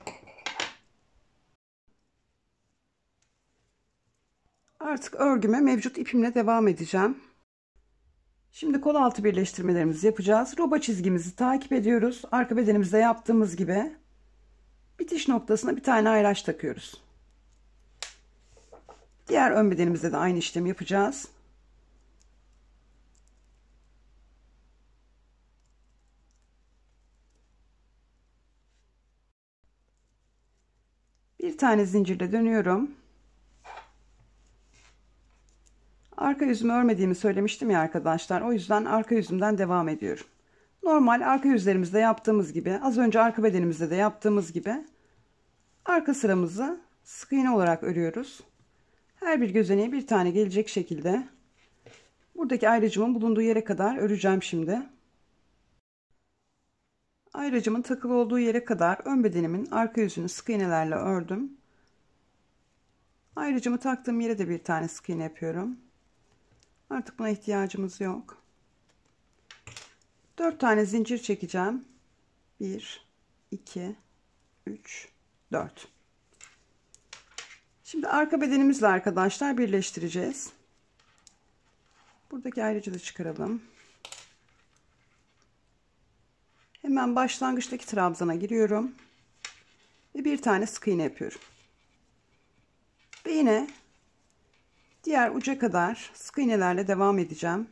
Artık örgüme mevcut ipimle devam edeceğim. Şimdi kol altı birleştirmelerimizi yapacağız. Roba çizgimizi takip ediyoruz. Arka bedenimizde yaptığımız gibi bitiş noktasına bir tane ayraç takıyoruz. Diğer ön bedenimizde de aynı işlemi yapacağız. Bir tane zincirle dönüyorum. Arka yüzümü örmediğimi söylemiştim ya arkadaşlar. O yüzden arka yüzümden devam ediyorum. Normal arka yüzlerimizde yaptığımız gibi, az önce arka bedenimizde de yaptığımız gibi arka sıramızı sık iğne olarak örüyoruz. Her bir gözeneğe bir tane gelecek şekilde buradaki ayracımın bulunduğu yere kadar öreceğim şimdi. Ayracımın takılı olduğu yere kadar ön bedenimin arka yüzünü sık iğnelerle ördüm. Ayracımı taktığım yere de bir tane sık iğne yapıyorum. Artık buna ihtiyacımız yok. 4 tane zincir çekeceğim. 1, 2, 3, 4. Şimdi arka bedenimizle arkadaşlar birleştireceğiz. Buradaki ayracı da çıkaralım. Hemen başlangıçtaki trabzana giriyorum. Ve bir tane sık iğne yapıyorum. Ve yine diğer uca kadar sık iğnelerle devam edeceğim.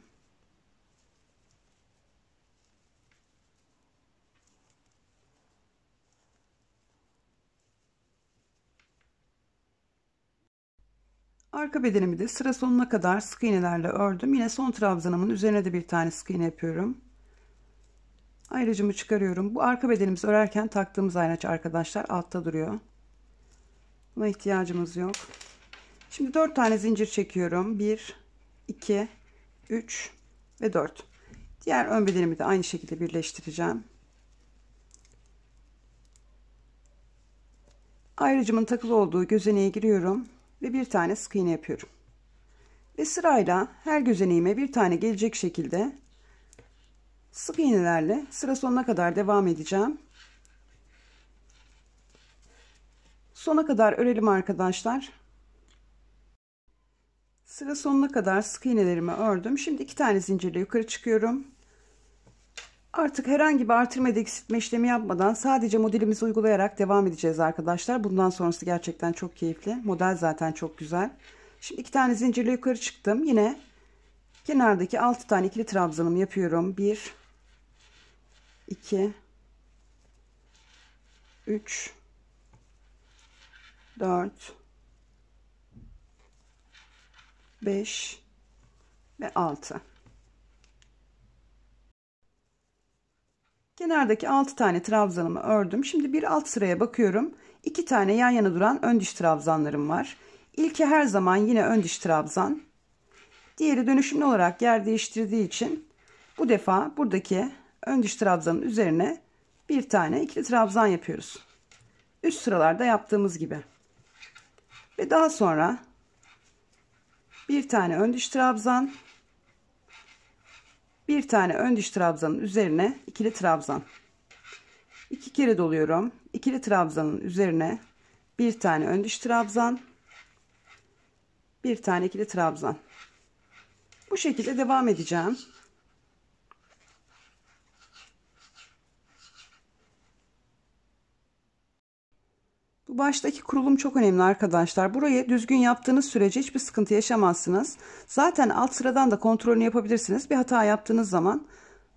Arka bedenimi de sıra sonuna kadar sık iğnelerle ördüm. Yine son trabzanımın üzerine de bir tane sık iğne yapıyorum. Ayracımı çıkarıyorum. Bu arka bedenimizi örerken taktığımız ayraç arkadaşlar altta duruyor. Buna ihtiyacımız yok. Şimdi 4 tane zincir çekiyorum. 1, 2, 3 ve 4. Diğer ön bedenimi de aynı şekilde birleştireceğim. Ayracımın takılı olduğu gözeneğe giriyorum ve bir tane sık iğne yapıyorum. Ve sırayla her gözeneğime bir tane gelecek şekilde sık iğnelerle sıra sonuna kadar devam edeceğim. Sona kadar örelim arkadaşlar. Sıra sonuna kadar sık iğnelerimi ördüm. Şimdi 2 tane zincirle yukarı çıkıyorum. Artık herhangi bir artırma ya da eksiltme işlemi yapmadan sadece modelimizi uygulayarak devam edeceğiz arkadaşlar. Bundan sonrası gerçekten çok keyifli. Model zaten çok güzel. Şimdi 2 tane zincirle yukarı çıktım. Yine kenardaki 6 tane ikili trabzanımı yapıyorum. 1, 2, 3, 4, 5 ve 6. Kenardaki 6 tane trabzanımı ördüm. Şimdi bir alt sıraya bakıyorum. 2 tane yan yana duran ön diş trabzanlarım var. İlki her zaman yine ön diş trabzan. Diğeri dönüşümlü olarak yer değiştirdiği için bu defa buradaki ön diş trabzanın üzerine bir tane ikili trabzan yapıyoruz. Üst sıralarda yaptığımız gibi. Ve daha sonra bir tane ön diş trabzan, bir tane ön diş trabzanın üzerine ikili trabzan. 2 kere doluyorum. İkili trabzanın üzerine bir tane ön diş trabzan, bir tane ikili trabzan. Bu şekilde devam edeceğim. Bu baştaki kurulum çok önemli arkadaşlar. Burayı düzgün yaptığınız sürece hiçbir sıkıntı yaşamazsınız. Zaten alt sıradan da kontrolünü yapabilirsiniz. Bir hata yaptığınız zaman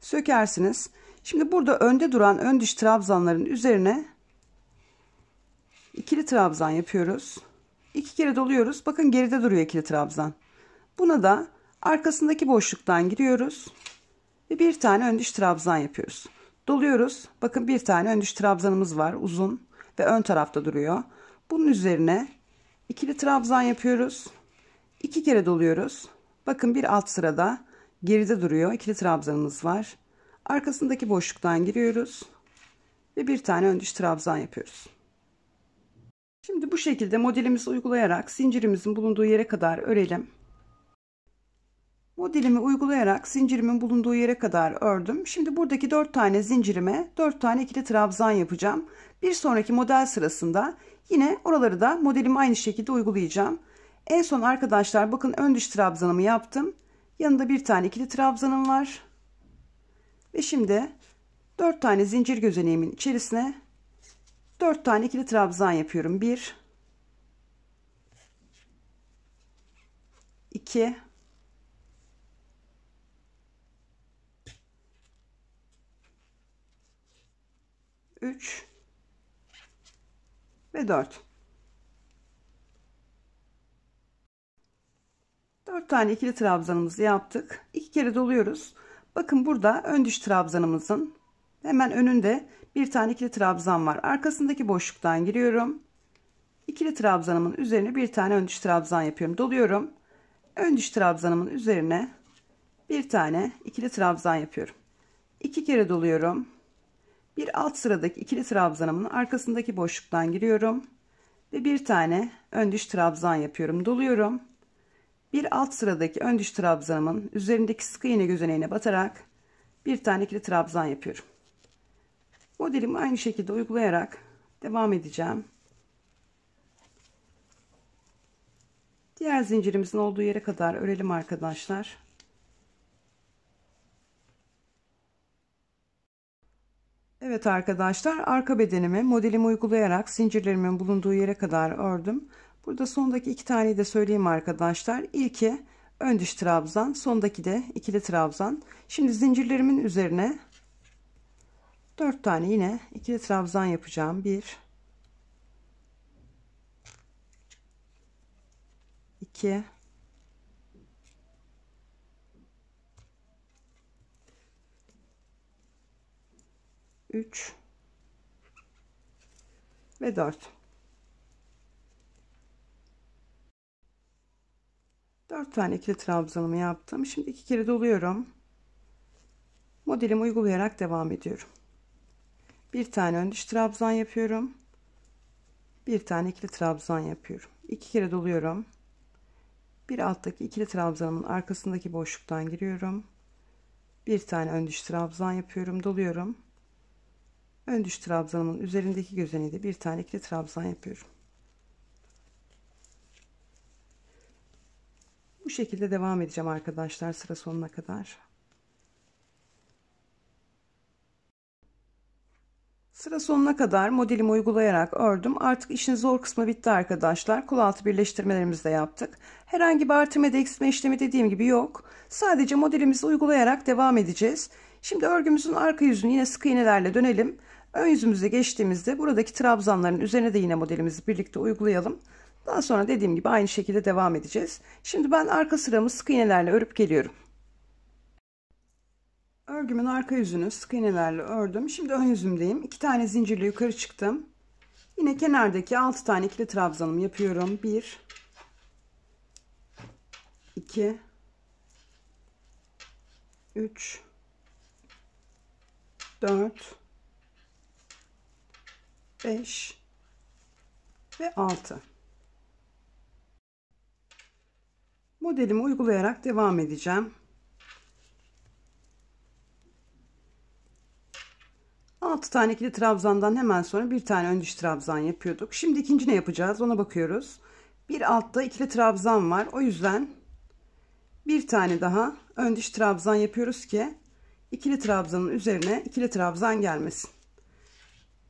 sökersiniz. Şimdi burada önde duran ön diş trabzanların üzerine ikili trabzan yapıyoruz. 2 kere doluyoruz. Bakın geride duruyor ikili trabzan. Buna da arkasındaki boşluktan giriyoruz. Ve bir tane ön diş trabzan yapıyoruz. Doluyoruz. Bakın bir tane ön diş trabzanımız var uzun ve ön tarafta duruyor. Bunun üzerine İkili trabzan yapıyoruz. 2 kere doluyoruz. Bakın bir alt sırada geride duruyor. İkili trabzanımız var. Arkasındaki boşluktan giriyoruz ve bir tane ön diş trabzan yapıyoruz. Şimdi bu şekilde modelimizi uygulayarak zincirimizin bulunduğu yere kadar örelim. Modelimi uygulayarak zincirimin bulunduğu yere kadar ördüm. Şimdi buradaki 4 tane zincirime 4 tane ikili trabzan yapacağım. Bir sonraki model sırasında yine oraları da modelimi aynı şekilde uygulayacağım. En son arkadaşlar bakın ön diş trabzanımı yaptım. Yanında bir tane ikili trabzanım var. Ve şimdi 4 tane zincir gözeneğimin içerisine 4 tane ikili trabzan yapıyorum. 1 2 3 ve 4. 4 tane ikili trabzanımızı yaptık. 2 kere doluyoruz. Bakın burada ön diş trabzanımızın hemen önünde bir tane ikili trabzan var. Arkasındaki boşluktan giriyorum. İkili trabzanımın üzerine bir tane ön diş trabzan yapıyorum. Doluyorum. Ön diş trabzanımın üzerine bir tane ikili trabzan yapıyorum. 2 kere doluyorum. Bir alt sıradaki ikili trabzanımın arkasındaki boşluktan giriyorum ve bir tane ön diş trabzan yapıyorum. Doluyorum. Bir alt sıradaki ön diş trabzanımın üzerindeki sık iğne gözeneğine batarak bir tane ikili trabzan yapıyorum. Modelimi aynı şekilde uygulayarak devam edeceğim. Diğer zincirimizin olduğu yere kadar örelim arkadaşlar. Evet arkadaşlar, arka bedenimi modelimi uygulayarak zincirlerimin bulunduğu yere kadar ördüm. Burada sondaki 2 taneyi de söyleyeyim arkadaşlar. İlki ön diş trabzan, sondaki de ikili trabzan. Şimdi zincirlerimin üzerine 4 tane yine ikili trabzan yapacağım. 1 2 3 ve 4. 4 tane ikili trabzanımı yaptım. Şimdi 2 kere doluyorum. Modelimi uygulayarak devam ediyorum. Bir tane ön diş trabzan yapıyorum. Bir tane ikili trabzan yapıyorum. 2 kere doluyorum. Bir alttaki ikili trabzanımın arkasındaki boşluktan giriyorum. Bir tane ön diş trabzan yapıyorum. Doluyorum. Ön diş trabzanımın üzerindeki gözeneğe de bir tane ikili trabzan yapıyorum. Bu şekilde devam edeceğim arkadaşlar sıra sonuna kadar. Sıra sonuna kadar modelimi uygulayarak ördüm. Artık işin zor kısmı bitti arkadaşlar. Kol altı birleştirmelerimizi de yaptık. Herhangi bir artırma ya da eksiltme işlemi dediğim gibi yok. Sadece modelimizi uygulayarak devam edeceğiz. Şimdi örgümüzün arka yüzünü yine sık iğnelerle dönelim. Ön yüzümüze geçtiğimizde buradaki trabzanların üzerine de yine modelimizi birlikte uygulayalım. Daha sonra dediğim gibi aynı şekilde devam edeceğiz. Şimdi ben arka sıramı sık iğnelerle örüp geliyorum. Örgümün arka yüzünü sık iğnelerle ördüm. Şimdi ön yüzümdeyim. 2 tane zincirle yukarı çıktım. Yine kenardaki 6 tane ikili trabzanımı yapıyorum. 1 2 3 4 5 ve 6. Modelimi uygulayarak devam edeceğim. 6 tane ikili trabzandan hemen sonra bir tane ön diş trabzan yapıyorduk. Şimdi ikinci ne yapacağız ona bakıyoruz. Bir altta ikili trabzan var. O yüzden bir tane daha ön diş trabzan yapıyoruz ki ikili trabzanın üzerine ikili trabzan gelmesin.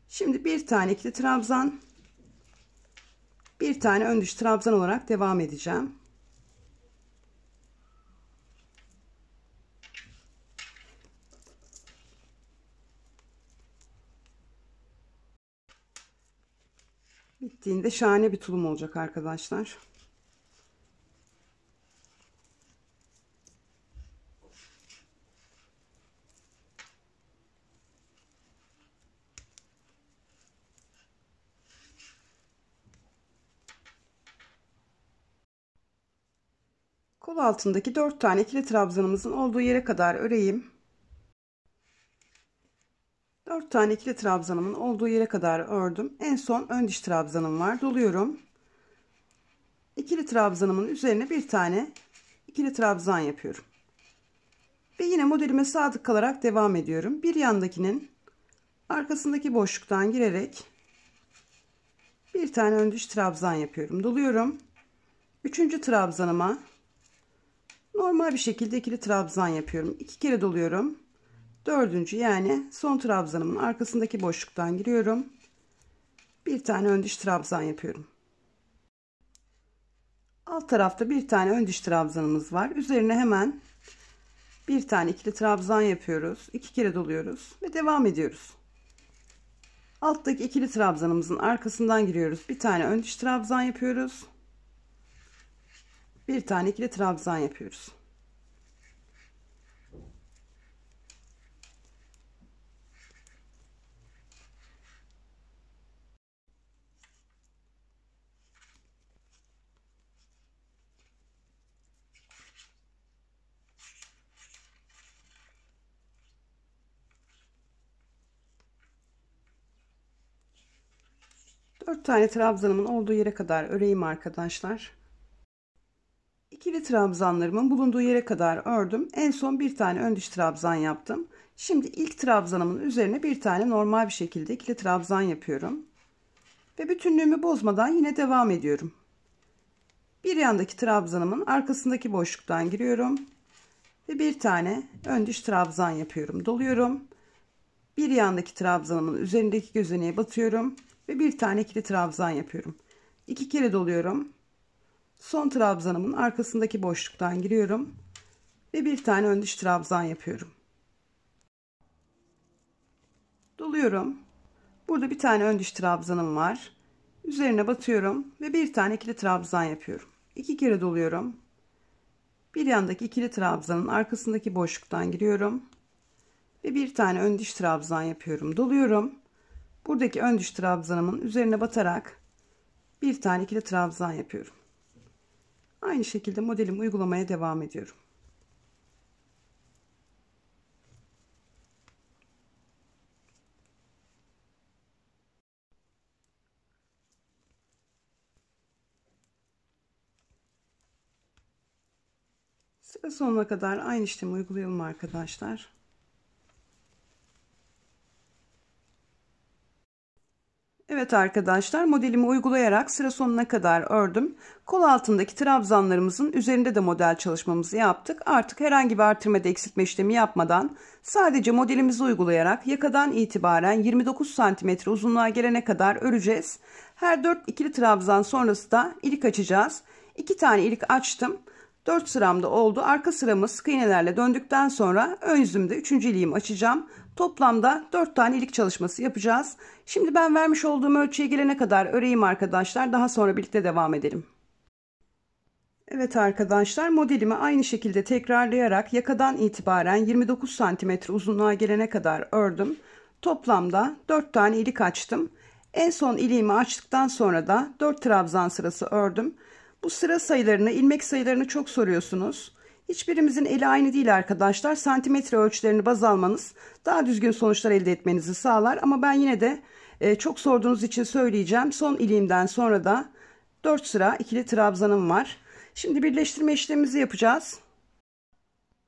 Şimdi bir tane ikili trabzan, bir tane ön diş trabzan olarak devam edeceğim. Bittiğinde şahane bir tulum olacak arkadaşlar. Kol altındaki 4 tane ikili trabzanımızın olduğu yere kadar öreyim. 4 tane ikili trabzanımın olduğu yere kadar ördüm. En son ön diş trabzanım var. Doluyorum. İkili trabzanımın üzerine bir tane ikili trabzan yapıyorum. Ve yine modelime sadık kalarak devam ediyorum. Bir yandakinin arkasındaki boşluktan girerek bir tane ön diş trabzan yapıyorum. Doluyorum. Üçüncü trabzanıma normal bir şekilde ikili trabzan yapıyorum. 2 kere doluyorum. Dördüncü yani son trabzanımın arkasındaki boşluktan giriyorum. Bir tane ön diş trabzan yapıyorum. Alt tarafta bir tane ön diş trabzanımız var. Üzerine hemen bir tane ikili trabzan yapıyoruz. 2 kere doluyoruz ve devam ediyoruz. Alttaki ikili trabzanımızın arkasından giriyoruz. Bir tane ön diş trabzan yapıyoruz. Bir tane ikili trabzan yapıyoruz. Dört tane trabzanımın olduğu yere kadar öreyim arkadaşlar. İkili trabzanlarımın bulunduğu yere kadar ördüm. En son bir tane ön diş trabzan yaptım. Şimdi ilk trabzanımın üzerine bir tane normal bir şekilde ikili trabzan yapıyorum. Ve bütünlüğümü bozmadan yine devam ediyorum. Bir yandaki trabzanımın arkasındaki boşluktan giriyorum. Ve bir tane ön diş trabzan yapıyorum. Doluyorum. Bir yandaki trabzanımın üzerindeki gözeneğe batıyorum. Ve bir tane ikili trabzan yapıyorum. 2 kere doluyorum. Son trabzanımın arkasındaki boşluktan giriyorum ve bir tane ön diş trabzan yapıyorum. Doluyorum. Burada bir tane ön diş trabzanım var. Üzerine batıyorum ve bir tane ikili trabzan yapıyorum. 2 kere doluyorum. Bir yandaki ikili trabzanın arkasındaki boşluktan giriyorum ve bir tane ön diş trabzan yapıyorum. Doluyorum. Buradaki ön diş trabzanımın üzerine batarak bir tane ikili trabzan yapıyorum. Aynı şekilde modelimi uygulamaya devam ediyorum. Sıra sonuna kadar aynı işlemi uygulayalım arkadaşlar. Evet arkadaşlar, modelimi uygulayarak sıra sonuna kadar ördüm. Kol altındaki trabzanlarımızın üzerinde de model çalışmamızı yaptık. Artık herhangi bir artırma da eksiltme işlemi yapmadan sadece modelimizi uygulayarak yakadan itibaren 29 santimetre uzunluğa gelene kadar öreceğiz. Her 4 ikili trabzan sonrası da ilik açacağız. 2 tane ilik açtım. 4 sıramda oldu. Arka sıramı sık iğnelerle döndükten sonra ön yüzümde 3. iliğimi açacağım. Toplamda 4 tane ilik çalışması yapacağız. Şimdi ben vermiş olduğum ölçüye gelene kadar öreyim arkadaşlar. Daha sonra birlikte devam edelim. Evet arkadaşlar, modelimi aynı şekilde tekrarlayarak yakadan itibaren 29 santimetre uzunluğa gelene kadar ördüm. Toplamda 4 tane ilik açtım. En son iliğimi açtıktan sonra da 4 trabzan sırası ördüm. Bu sıra sayılarını, ilmek sayılarını çok soruyorsunuz. Hiçbirimizin eli aynı değil arkadaşlar. Santimetre ölçülerini baz almanız daha düzgün sonuçlar elde etmenizi sağlar. Ama ben yine de çok sorduğunuz için söyleyeceğim. Son iliğimden sonra da 4 sıra ikili trabzanım var. Şimdi birleştirme işlemimizi yapacağız.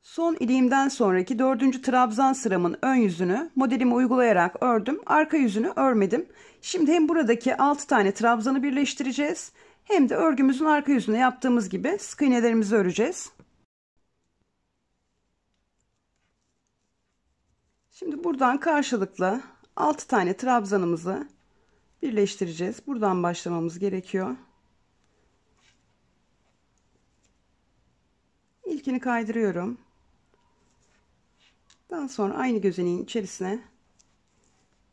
Son iliğimden sonraki 4. trabzan sıramın ön yüzünü modelimi uygulayarak ördüm. Arka yüzünü örmedim. Şimdi hem buradaki 6 tane trabzanı birleştireceğiz, hem de örgümüzün arka yüzüne yaptığımız gibi sık iğnelerimizi öreceğiz. Şimdi buradan karşılıklı 6 tane trabzanımızı birleştireceğiz. Buradan başlamamız gerekiyor. İlkini kaydırıyorum. Daha sonra aynı gözeneğin içerisine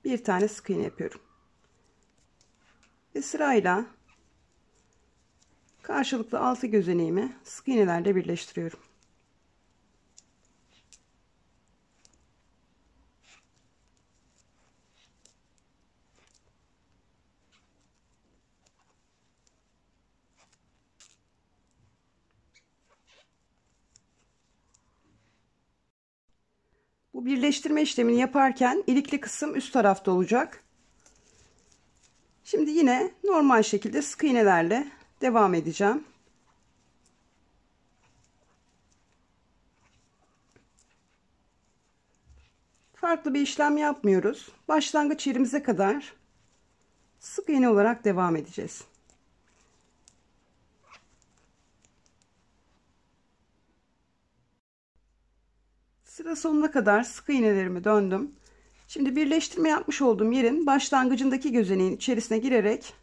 bir tane sık iğne yapıyorum. Ve sırayla karşılıklı 6 gözeneğimi sık iğnelerle birleştiriyorum. Bu birleştirme işlemini yaparken ilikli kısım üst tarafta olacak. Şimdi yine normal şekilde sık iğnelerle devam edeceğim. Farklı bir işlem yapmıyoruz. Başlangıç yerimize kadar sık iğne olarak devam edeceğiz. Sıra sonuna kadar sık iğnelerimi döndüm. Şimdi birleştirme yapmış olduğum yerin başlangıcındaki gözeneğin içerisine girerek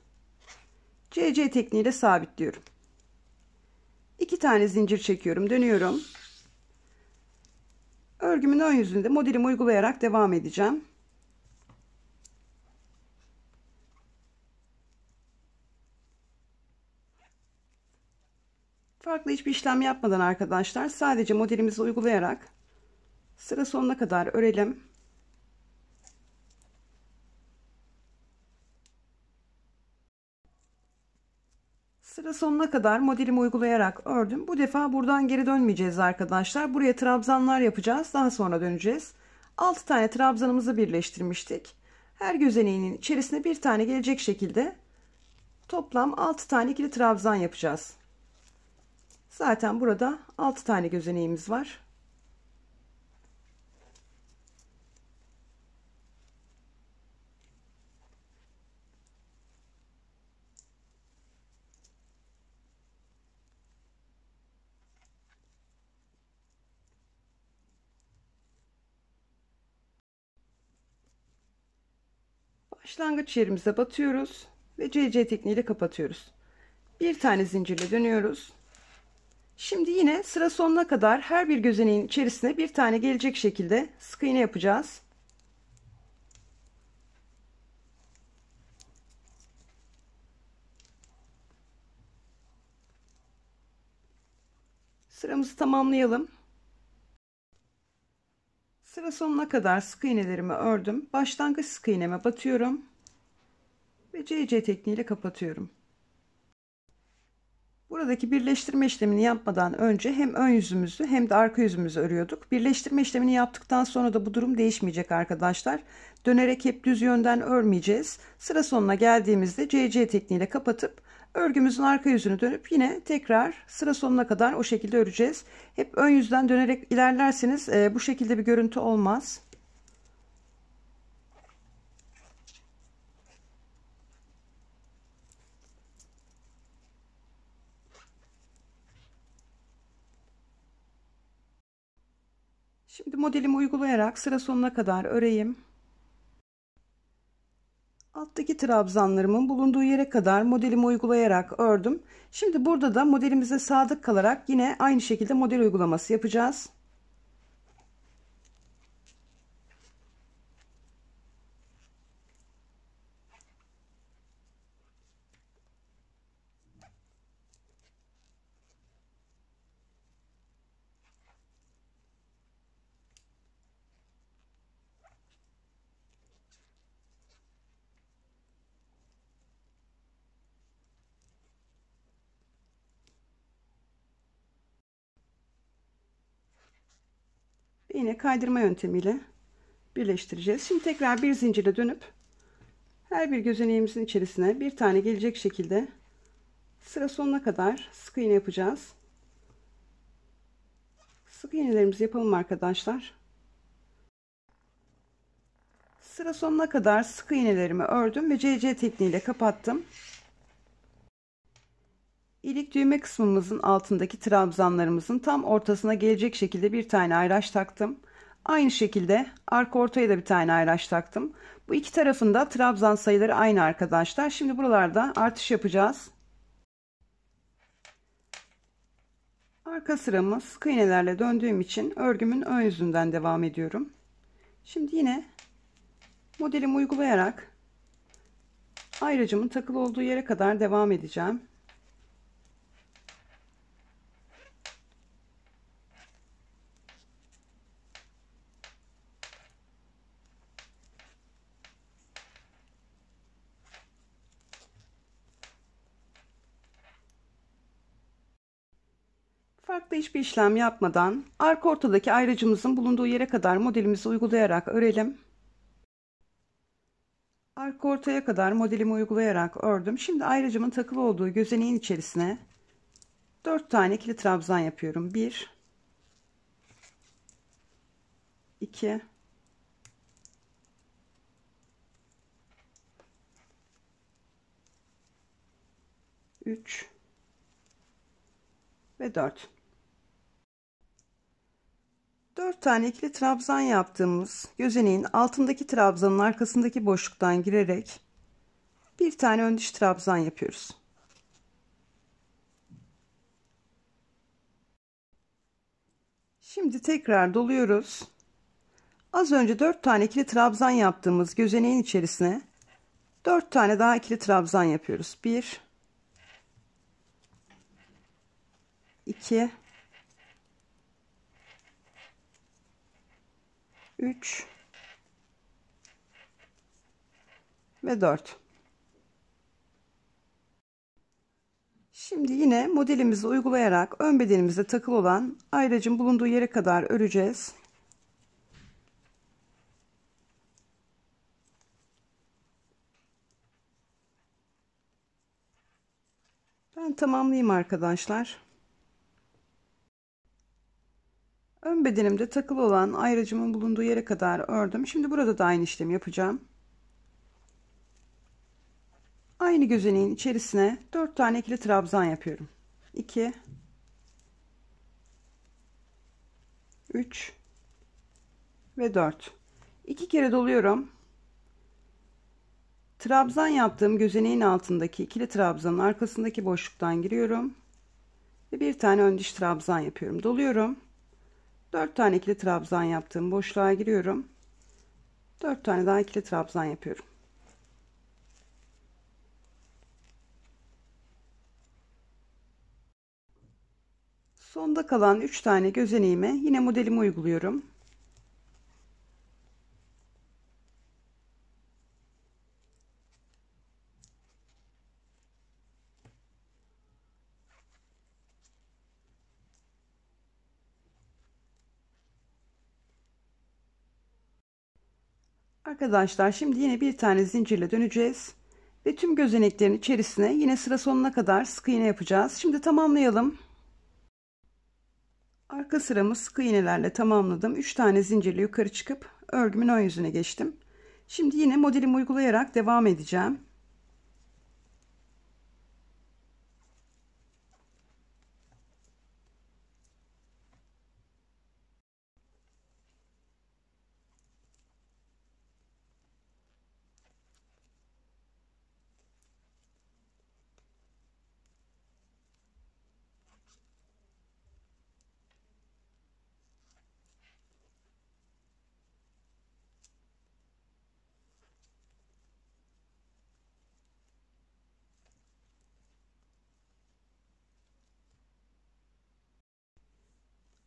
CC tekniğiyle sabitliyorum. 2 tane zincir çekiyorum, dönüyorum. Örgümün ön yüzünde modelimi uygulayarak devam edeceğim. Farklı hiçbir işlem yapmadan arkadaşlar sadece modelimizi uygulayarak sıra sonuna kadar örelim. Sıra sonuna kadar modelimi uygulayarak ördüm. Bu defa buradan geri dönmeyeceğiz arkadaşlar. Buraya trabzanlar yapacağız. Daha sonra döneceğiz. 6 tane trabzanımızı birleştirmiştik. Her gözeneğinin içerisine bir tane gelecek şekilde toplam 6 tane ikili trabzan yapacağız. Zaten burada 6 tane gözeneğimiz var. Başlangıç yerimize batıyoruz ve CC tekniğiyle kapatıyoruz. Bir tane zincirle dönüyoruz. Şimdi yine sıra sonuna kadar her bir gözeneğin içerisine bir tane gelecek şekilde sık iğne yapacağız. Sıramızı tamamlayalım. Sıra sonuna kadar sık iğnelerimi ördüm. Başlangıç sık iğneme batıyorum ve CC tekniğiyle kapatıyorum. Buradaki birleştirme işlemini yapmadan önce hem ön yüzümüzü hem de arka yüzümüzü örüyorduk. Birleştirme işlemini yaptıktan sonra da bu durum değişmeyecek arkadaşlar. Dönerek hep düz yönden örmeyeceğiz. Sıra sonuna geldiğimizde CC tekniğiyle kapatıp örgümüzün arka yüzünü dönüp yine tekrar sıra sonuna kadar o şekilde öreceğiz. Hep ön yüzden dönerek ilerlerseniz bu şekilde bir görüntü olmaz. Şimdi modelimi uygulayarak sıra sonuna kadar öreyim. Alttaki trabzanlarımın bulunduğu yere kadar modelimi uygulayarak ördüm. Şimdi burada da modelimize sadık kalarak yine aynı şekilde model uygulaması yapacağız. Ve yine kaydırma yöntemiyle birleştireceğiz. Şimdi tekrar bir zincirle dönüp her bir gözeneğimizin içerisine bir tane gelecek şekilde sıra sonuna kadar sık iğne yapacağız. Sık iğnelerimizi yapalım arkadaşlar. Sıra sonuna kadar sık iğnelerimi ördüm ve CC tekniğiyle kapattım. İlik düğme kısmımızın altındaki trabzanlarımızın tam ortasına gelecek şekilde bir tane ayraç taktım. Aynı şekilde arka ortaya da bir tane ayraç taktım. Bu iki tarafında trabzan sayıları aynı arkadaşlar. Şimdi buralarda artış yapacağız. Arka sıramı sık iğnelerle döndüğüm için örgümün ön yüzünden devam ediyorum. Şimdi yine modelimi uygulayarak ayracımın takılı olduğu yere kadar devam edeceğim. Farklı hiçbir işlem yapmadan arka ortadaki ayracımızın bulunduğu yere kadar modelimizi uygulayarak örelim. Arka ortaya kadar modelimi uygulayarak ördüm. Şimdi ayracımın takılı olduğu gözeneğin içerisine 4 tane ikili trabzan yapıyorum. 1 2 3 ve 4. 4 tane ikili trabzan yaptığımız gözeneğin altındaki trabzanın arkasındaki boşluktan girerek bir tane ön diş trabzan yapıyoruz. Şimdi tekrar doluyoruz. Az önce 4 tane ikili trabzan yaptığımız gözeneğin içerisine 4 tane daha ikili trabzan yapıyoruz. 1 2 3 ve 4. Şimdi yine modelimizi uygulayarak ön bedenimize takılı olan ayracın bulunduğu yere kadar öreceğiz. Ben tamamlayayım arkadaşlar. Ön bedenimde takılı olan ayracımın bulunduğu yere kadar ördüm. Şimdi burada da aynı işlemi yapacağım. Aynı gözeneğin içerisine 4 tane ikili trabzan yapıyorum. 2 3 ve 4. 2 kere doluyorum. Trabzan yaptığım gözeneğin altındaki ikili trabzanın arkasındaki boşluktan giriyorum ve bir tane ön diş trabzan yapıyorum. Doluyorum. 4 tane ikili trabzan yaptığım boşluğa giriyorum. 4 tane daha ikili trabzan yapıyorum. Sonda kalan 3 tane gözeneğime yine modelimi uyguluyorum. Arkadaşlar şimdi yine bir tane zincirle döneceğiz ve tüm gözeneklerin içerisine yine sıra sonuna kadar sık iğne yapacağız. Şimdi tamamlayalım. Arka sıramı sık iğnelerle tamamladım. 3 tane zincirle yukarı çıkıp örgümün ön yüzüne geçtim. Şimdi yine modelimi uygulayarak devam edeceğim.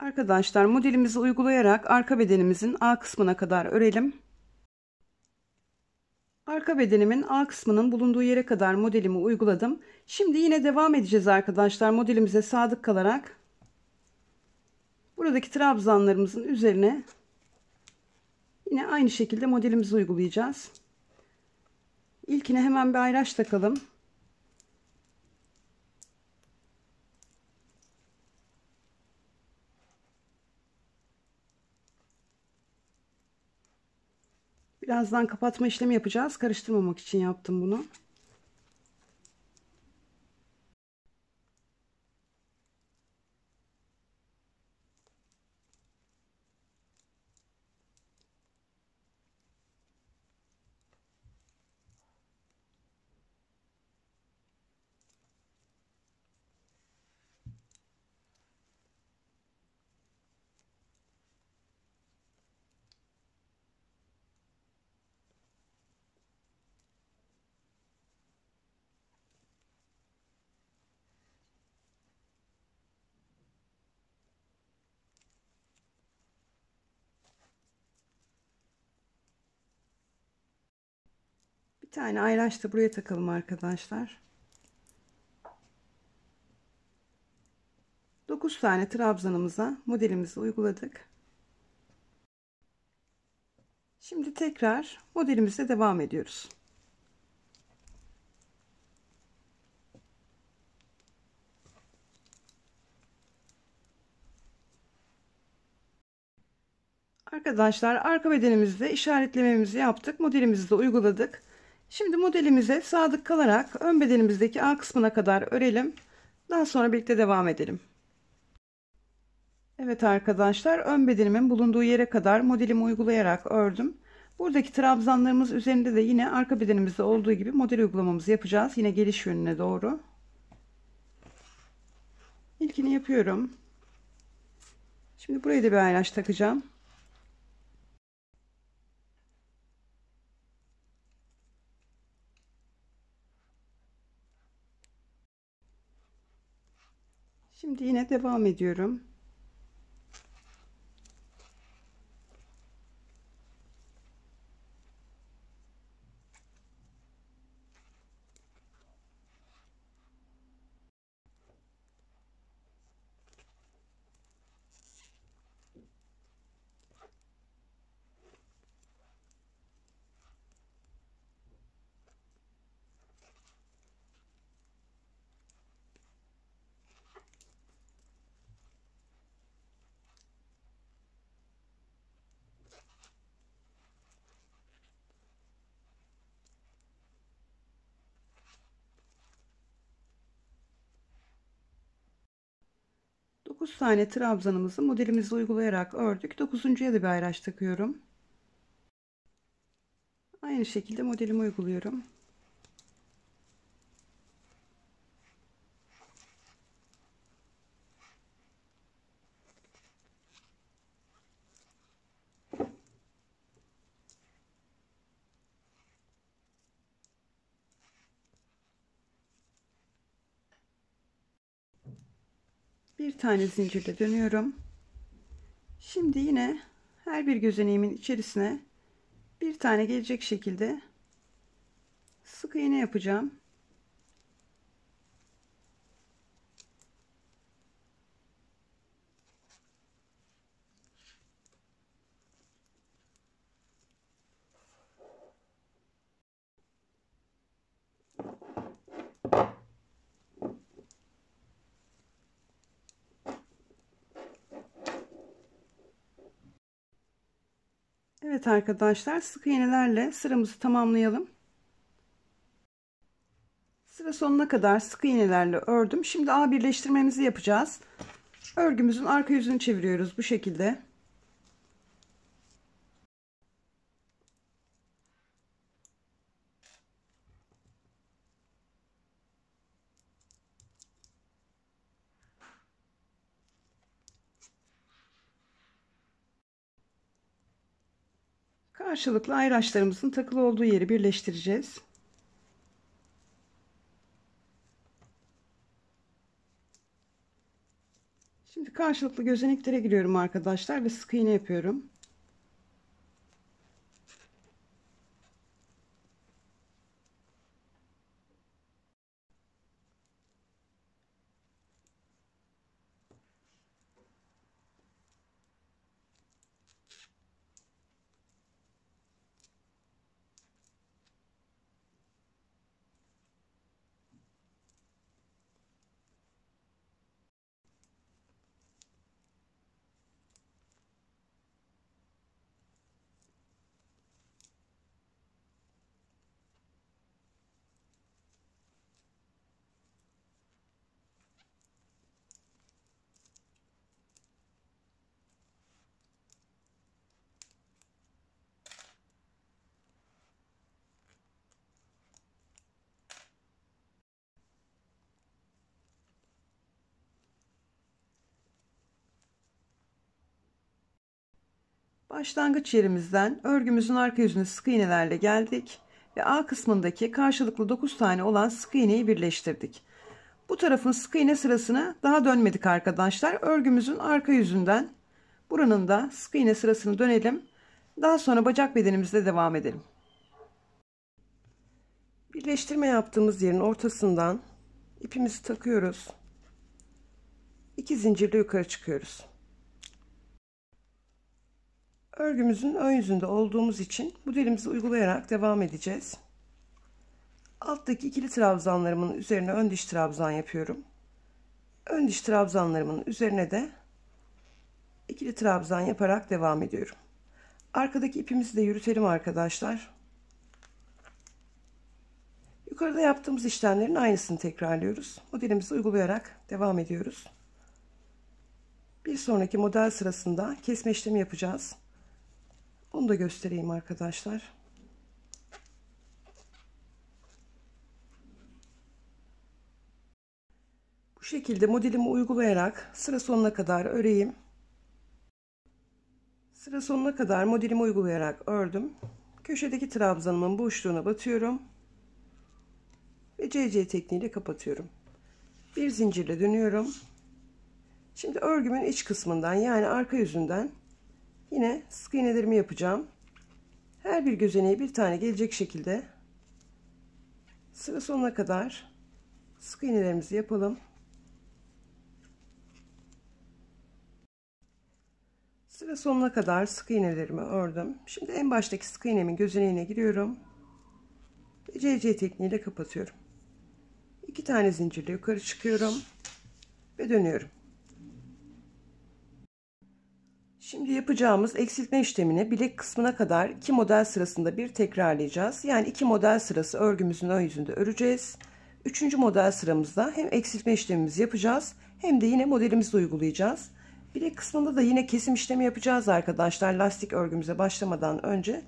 Arkadaşlar modelimizi uygulayarak arka bedenimizin A kısmına kadar örelim. Arka bedenimin A kısmının bulunduğu yere kadar modelimi uyguladım. Şimdi yine devam edeceğiz arkadaşlar modelimize sadık kalarak. Buradaki trabzanlarımızın üzerine yine aynı şekilde modelimizi uygulayacağız. İlkine hemen bir ayraç takalım. Birazdan kapatma işlemi yapacağız. Karıştırmamak için yaptım bunu. Bir tane ayraç da buraya takalım arkadaşlar. 9 tane trabzanımıza modelimizi uyguladık. Şimdi tekrar modelimize devam ediyoruz. Arkadaşlar, arka bedenimizde işaretlememizi yaptık. Modelimizi de uyguladık. Şimdi modelimize sadık kalarak ön bedenimizdeki A kısmına kadar örelim. Daha sonra birlikte devam edelim. Evet arkadaşlar, ön bedenimin bulunduğu yere kadar modelimi uygulayarak ördüm. Buradaki trabzanlarımız üzerinde de yine arka bedenimizde olduğu gibi model uygulamamızı yapacağız. Yine geliş yönüne doğru. İlkini yapıyorum. Şimdi buraya da bir ayraç takacağım. Şimdi yine devam ediyorum. Dokuz tane trabzanımızı modelimizi uygulayarak ördük. Dokuzuncuya da bir ayraç takıyorum. Aynı şekilde modelimi uyguluyorum. Bir tane zincirle dönüyorum. Şimdi yine her bir gözeneğimin içerisine bir tane gelecek şekilde sık iğne yapacağım. Evet arkadaşlar, sık iğnelerle sıramızı tamamlayalım. Sıra sonuna kadar sık iğnelerle ördüm. Şimdi ağ birleştirmemizi yapacağız. Örgümüzün arka yüzünü çeviriyoruz bu şekilde. Karşılıklı ayraçlarımızın takılı olduğu yeri birleştireceğiz. Şimdi karşılıklı gözeneklere giriyorum arkadaşlar ve sık iğne yapıyorum. Başlangıç yerimizden örgümüzün arka yüzüne sık iğnelerle geldik ve A kısmındaki karşılıklı 9 tane olan sık iğneyi birleştirdik. Bu tarafın sık iğne sırasını daha dönmedik arkadaşlar. Örgümüzün arka yüzünden buranın da sık iğne sırasını dönelim. Daha sonra bacak bedenimizle devam edelim. Birleştirme yaptığımız yerin ortasından ipimizi takıyoruz. 2 zincirle yukarı çıkıyoruz. Örgümüzün ön yüzünde olduğumuz için modelimizi uygulayarak devam edeceğiz. Alttaki ikili trabzanlarımın üzerine ön diş trabzan yapıyorum. Ön diş trabzanlarımın üzerine de ikili trabzan yaparak devam ediyorum. Arkadaki ipimizi de yürütelim arkadaşlar. Yukarıda yaptığımız işlemlerin aynısını tekrarlıyoruz. Modelimizi uygulayarak devam ediyoruz. Bir sonraki model sırasında kesme işlemi yapacağız. Onu da göstereyim arkadaşlar. Bu şekilde modelimi uygulayarak sıra sonuna kadar öreyim. Sıra sonuna kadar modelimi uygulayarak ördüm. Köşedeki trabzanımın boşluğuna batıyorum. Ve CC tekniğiyle kapatıyorum. Bir zincirle dönüyorum. Şimdi örgümün iç kısmından, yani arka yüzünden yine sık iğnelerimi yapacağım. Her bir gözeneğe bir tane gelecek şekilde sıra sonuna kadar sık iğnelerimizi yapalım. Sıra sonuna kadar sık iğnelerimi ördüm. Şimdi en baştaki sık iğnemin gözeneğine giriyorum. Ve CC tekniğiyle kapatıyorum. 2 tane zincirle yukarı çıkıyorum ve dönüyorum. Şimdi yapacağımız eksiltme işlemini bilek kısmına kadar 2 model sırasında bir tekrarlayacağız. Yani 2 model sırası örgümüzün ön yüzünde öreceğiz. 3. model sıramızda hem eksiltme işlemimizi yapacağız hem de yine modelimizi uygulayacağız. Bilek kısmında da yine kesim işlemi yapacağız arkadaşlar, lastik örgümüze başlamadan önce.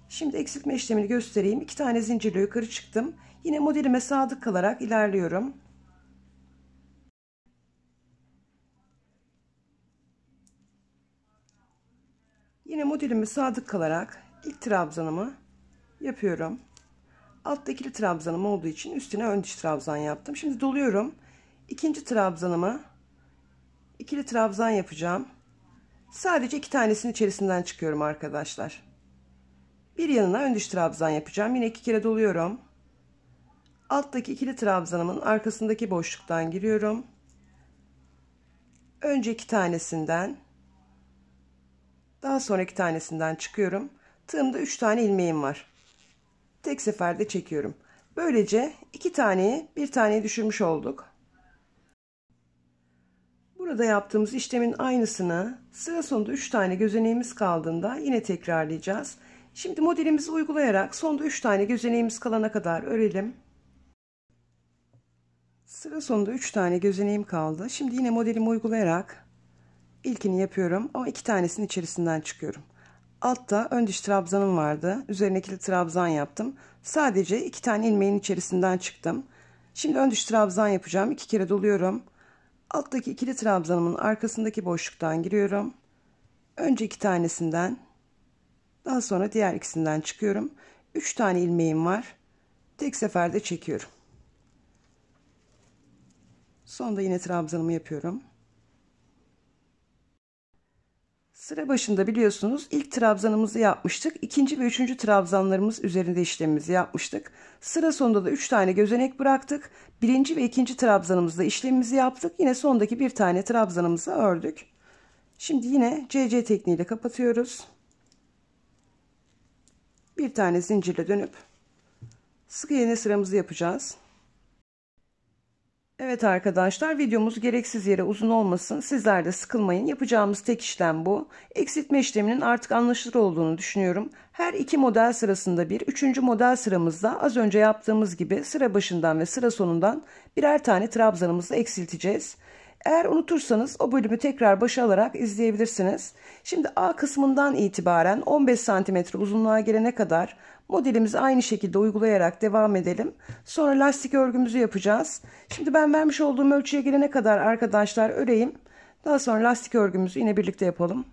Şimdi eksiltme işlemini göstereyim. 2 tane zincirle yukarı çıktım. Yine modelime sadık kalarak ilerliyorum. Yine modelime sadık kalarak ilk trabzanımı yapıyorum. Altta ikili trabzanım olduğu için üstüne ön diş trabzan yaptım. Şimdi doluyorum. İkinci trabzanımı ikili trabzan yapacağım. Sadece 2 tanesinin içerisinden çıkıyorum arkadaşlar. Bir yanına ön diş trabzan yapacağım. Yine 2 kere doluyorum. Alttaki ikili trabzanımın arkasındaki boşluktan giriyorum. Önce 2 tanesinden, daha sonra 2 tanesinden çıkıyorum. Tığımda 3 tane ilmeğim var. Tek seferde çekiyorum. Böylece 2 taneyi bir taneye düşürmüş olduk. Burada yaptığımız işlemin aynısını sıra sonunda 3 tane gözeneğimiz kaldığında yine tekrarlayacağız. Şimdi modelimizi uygulayarak sonda 3 tane gözeneğimiz kalana kadar örelim. Sıra sonunda 3 tane gözeneğim kaldı. Şimdi yine modelimi uygulayarak ilkini yapıyorum ama 2 tanesinin içerisinden çıkıyorum. Altta ön diş trabzanım vardı. Üzerine ikili trabzan yaptım. Sadece 2 tane ilmeğin içerisinden çıktım. Şimdi ön diş trabzan yapacağım. 2 kere doluyorum. Alttaki ikili trabzanımın arkasındaki boşluktan giriyorum. Önce 2 tanesinden, daha sonra diğer ikisinden çıkıyorum. 3 tane ilmeğim var. Tek seferde çekiyorum. Sonda yine trabzanımı yapıyorum. Sıra başında biliyorsunuz ilk trabzanımızı yapmıştık. İkinci ve üçüncü trabzanlarımız üzerinde işlemimizi yapmıştık. Sıra sonunda da 3 tane gözenek bıraktık. Birinci ve ikinci trabzanımızda işlemimizi yaptık. Yine sondaki bir tane trabzanımızı ördük. Şimdi yine CC tekniğiyle kapatıyoruz. Bir tane zincirle dönüp sık iğne sıramızı yapacağız. Evet arkadaşlar, videomuz gereksiz yere uzun olmasın. Sizler de sıkılmayın. Yapacağımız tek işlem bu. Eksiltme işleminin artık anlaşılır olduğunu düşünüyorum. Her 2 model sırasında bir, 3. model sıramızda az önce yaptığımız gibi sıra başından ve sıra sonundan birer tane trabzanımızı eksilteceğiz. Eğer unutursanız o bölümü tekrar başa alarak izleyebilirsiniz. Şimdi A kısmından itibaren 15 cm uzunluğa gelene kadar modelimizi aynı şekilde uygulayarak devam edelim. Sonra lastik örgümüzü yapacağız. Şimdi ben vermiş olduğum ölçüye gelene kadar arkadaşlar öreyim. Daha sonra lastik örgümüzü yine birlikte yapalım.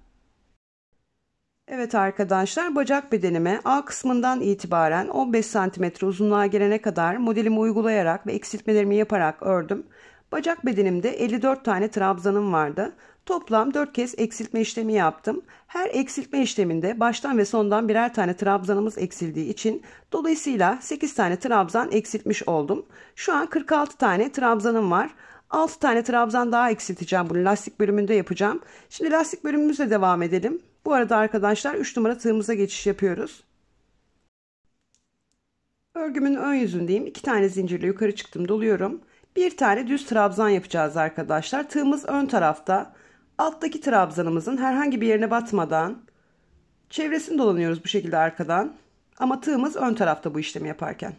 Evet arkadaşlar, bacak bedenime A kısmından itibaren 15 cm uzunluğa gelene kadar modelimi uygulayarak ve eksiltmelerimi yaparak ördüm. Bacak bedenimde 54 tane trabzanım vardı. Toplam 4 kez eksiltme işlemi yaptım. Her eksiltme işleminde baştan ve sondan birer tane trabzanımız eksildiği için dolayısıyla 8 tane trabzan eksiltmiş oldum. Şu an 46 tane trabzanım var. 6 tane trabzan daha eksilteceğim, bunu lastik bölümünde yapacağım. Şimdi lastik bölümümüzle devam edelim. Bu arada arkadaşlar 3 numara tığımıza geçiş yapıyoruz. Örgümün ön yüzündeyim. 2 tane zincirle yukarı çıktım, doluyorum. Bir tane düz trabzan yapacağız arkadaşlar. Tığımız ön tarafta. Alttaki trabzanımızın herhangi bir yerine batmadan çevresini dolanıyoruz bu şekilde arkadan. Ama tığımız ön tarafta bu işlemi yaparken.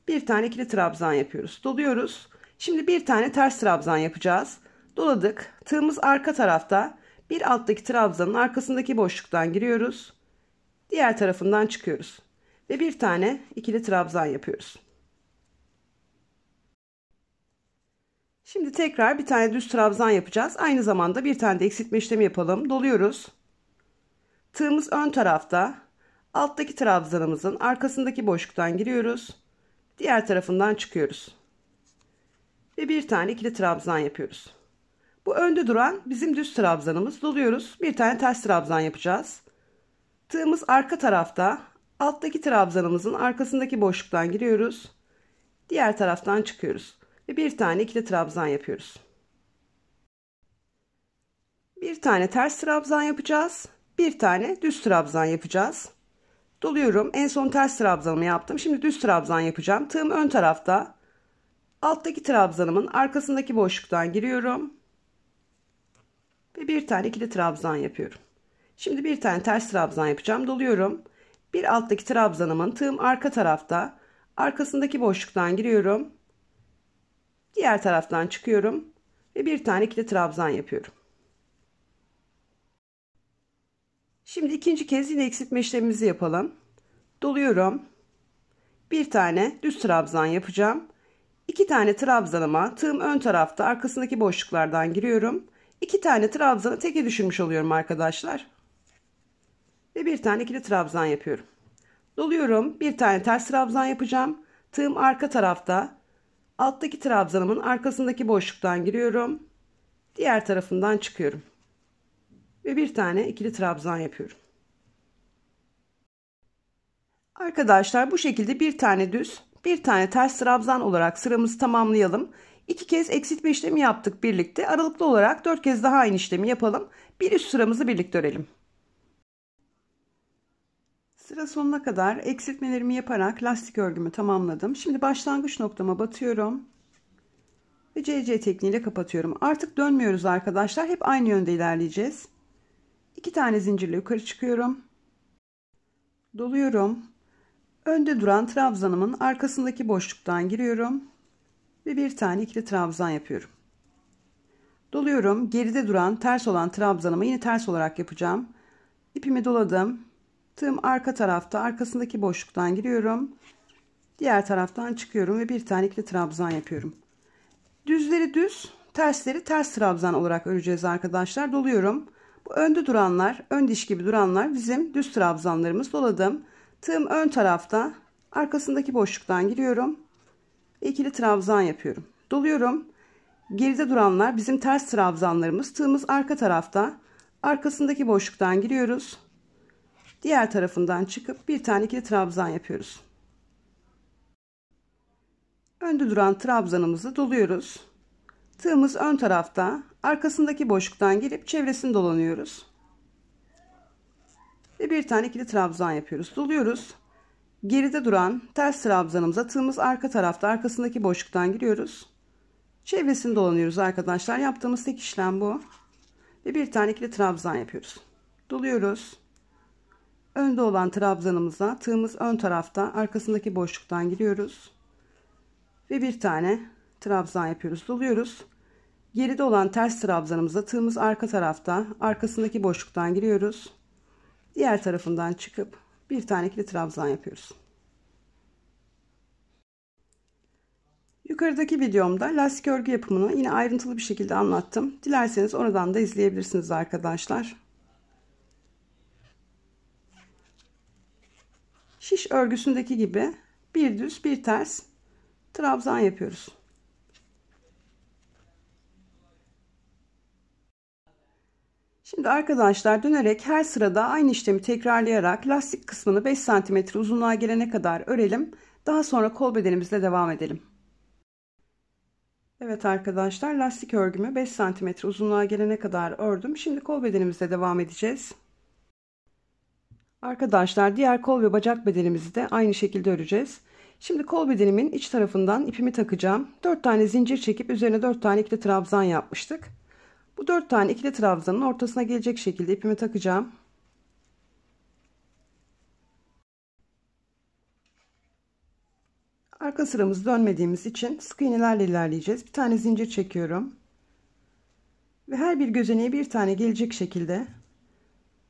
Bir tane ikili trabzan yapıyoruz. Doluyoruz. Şimdi bir tane ters trabzan yapacağız. Doladık. Tığımız arka tarafta. Bir alttaki trabzanın arkasındaki boşluktan giriyoruz. Diğer tarafından çıkıyoruz. Ve bir tane ikili trabzan yapıyoruz. Şimdi tekrar bir tane düz trabzan yapacağız. Aynı zamanda bir tane de eksiltme işlemi yapalım. Doluyoruz. Tığımız ön tarafta. Alttaki trabzanımızın arkasındaki boşluktan giriyoruz. Diğer tarafından çıkıyoruz. Ve bir tane ikili trabzan yapıyoruz. Bu önde duran bizim düz trabzanımız. Doluyoruz. Bir tane ters trabzan yapacağız. Tığımız arka tarafta. Alttaki trabzanımızın arkasındaki boşluktan giriyoruz. Diğer taraftan çıkıyoruz. Ve bir tane ikili trabzan yapıyoruz. Bir tane ters trabzan yapacağız. Bir tane düz trabzan yapacağız. Doluyorum. En son ters trabzanımı yaptım. Şimdi düz trabzan yapacağım. Tığım ön tarafta. Alttaki trabzanımın arkasındaki boşluktan giriyorum. Ve bir tane ikili trabzan yapıyorum. Şimdi bir tane ters trabzan yapacağım. Doluyorum. Bir alttaki trabzanımın tığım arka tarafta. Arkasındaki boşluktan giriyorum. Diğer taraftan çıkıyorum. Ve bir tane ikili trabzan yapıyorum. Şimdi ikinci kez yine eksiltme işlemimizi yapalım. Doluyorum. Bir tane düz trabzan yapacağım. 2 tane trabzanıma tığım ön tarafta arkasındaki boşluklardan giriyorum. 2 tane trabzanı teke düşürmüş oluyorum arkadaşlar. Ve bir tane ikili trabzan yapıyorum. Doluyorum. Bir tane ters trabzan yapacağım. Tığım arka tarafta. Alttaki trabzanımın arkasındaki boşluktan giriyorum. Diğer tarafından çıkıyorum. Ve bir tane ikili trabzan yapıyorum. Arkadaşlar bu şekilde bir tane düz, bir tane ters trabzan olarak sıramızı tamamlayalım. 2 kez eksiltme işlemi yaptık birlikte. Aralıklı olarak 4 kez daha aynı işlemi yapalım. Bir üst sıramızı birlikte örelim. Sıra sonuna kadar eksiltmelerimi yaparak lastik örgümü tamamladım. Şimdi başlangıç noktama batıyorum. Ve CC tekniğiyle kapatıyorum. Artık dönmüyoruz arkadaşlar. Hep aynı yönde ilerleyeceğiz. 2 tane zincirle yukarı çıkıyorum. Doluyorum. Önde duran trabzanımın arkasındaki boşluktan giriyorum. Ve bir tane ikili trabzan yapıyorum. Doluyorum. Geride duran ters olan trabzanımı yine ters olarak yapacağım. İpimi doladım. Tığım arka tarafta arkasındaki boşluktan giriyorum. Diğer taraftan çıkıyorum ve bir tane ikili trabzan yapıyorum. Düzleri düz, tersleri ters trabzan olarak öreceğiz arkadaşlar. Doluyorum. Bu önde duranlar, ön diş gibi duranlar bizim düz trabzanlarımız. Doladım. Tığım ön tarafta, arkasındaki boşluktan giriyorum. Ve ikili trabzan yapıyorum. Doluyorum. Geride duranlar bizim ters trabzanlarımız. Tığımız arka tarafta, arkasındaki boşluktan giriyoruz. Diğer tarafından çıkıp bir tane ikili trabzan yapıyoruz. Önde duran trabzanımızı doluyoruz. Tığımız ön tarafta, arkasındaki boşluktan girip çevresini dolanıyoruz. Ve bir tane ikili trabzan yapıyoruz. Doluyoruz. Geride duran ters trabzanımıza tığımız arka tarafta, arkasındaki boşluktan giriyoruz. Çevresini dolanıyoruz arkadaşlar. Yaptığımız tek işlem bu. Ve bir tane ikili trabzan yapıyoruz. Doluyoruz. Önde olan trabzanımıza tığımız ön tarafta, arkasındaki boşluktan giriyoruz. Ve bir tane trabzan yapıyoruz. Doluyoruz. Geride olan ters trabzanımıza tığımız arka tarafta, arkasındaki boşluktan giriyoruz. Diğer tarafından çıkıp bir tane ikili trabzan yapıyoruz. Yukarıdaki videomda lastik örgü yapımını yine ayrıntılı bir şekilde anlattım. Dilerseniz oradan da izleyebilirsiniz arkadaşlar. Şiş örgüsündeki gibi bir düz bir ters trabzan yapıyoruz. Şimdi arkadaşlar dönerek her sırada aynı işlemi tekrarlayarak lastik kısmını 5 cm uzunluğa gelene kadar örelim. Daha sonra kol bedenimizle devam edelim. Evet arkadaşlar, lastik örgümü 5 santimetre uzunluğa gelene kadar ördüm. Şimdi kol bedenimizle devam edeceğiz. Arkadaşlar, diğer kol ve bacak bedenimizi de aynı şekilde öreceğiz. Şimdi kol bedenimin iç tarafından ipimi takacağım. 4 tane zincir çekip üzerine 4 tane ikili trabzan yapmıştık. Bu 4 tane ikili trabzanın ortasına gelecek şekilde ipimi takacağım. Arka sıramızı dönmediğimiz için sık iğnelerle ilerleyeceğiz. Bir tane zincir çekiyorum. Ve her bir gözeneğe bir tane gelecek şekilde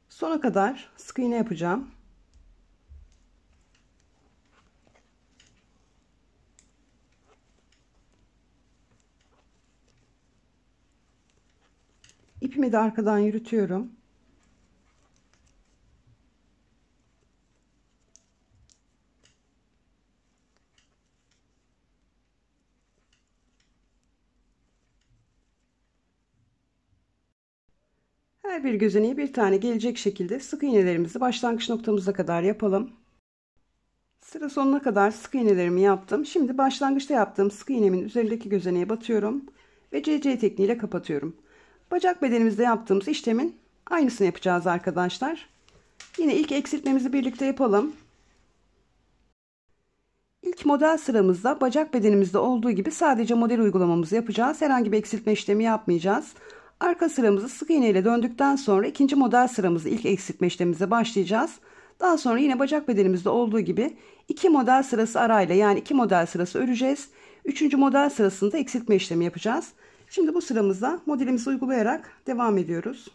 sona kadar sık iğne yapacağım. İpimi de arkadan yürütüyorum. Her bir gözeneğe bir tane gelecek şekilde sık iğnelerimizi başlangıç noktamıza kadar yapalım. Sıra sonuna kadar sık iğnelerimi yaptım. Şimdi başlangıçta yaptığım sık iğnemin üzerindeki gözeneğe batıyorum ve CC tekniğiyle kapatıyorum. Bacak bedenimizde yaptığımız işlemin aynısını yapacağız arkadaşlar. Yine ilk eksiltmemizi birlikte yapalım. İlk model sıramızda bacak bedenimizde olduğu gibi sadece model uygulamamızı yapacağız. Herhangi bir eksiltme işlemi yapmayacağız. Arka sıramızı sık iğne ile döndükten sonra ikinci model sıramızı ilk eksiltme işlemimize başlayacağız. Daha sonra yine bacak bedenimizde olduğu gibi iki model sırası arayla, yani iki model sırası öreceğiz. Üçüncü model sırasında eksiltme işlemi yapacağız. Şimdi bu sıramızda modelimizi uygulayarak devam ediyoruz.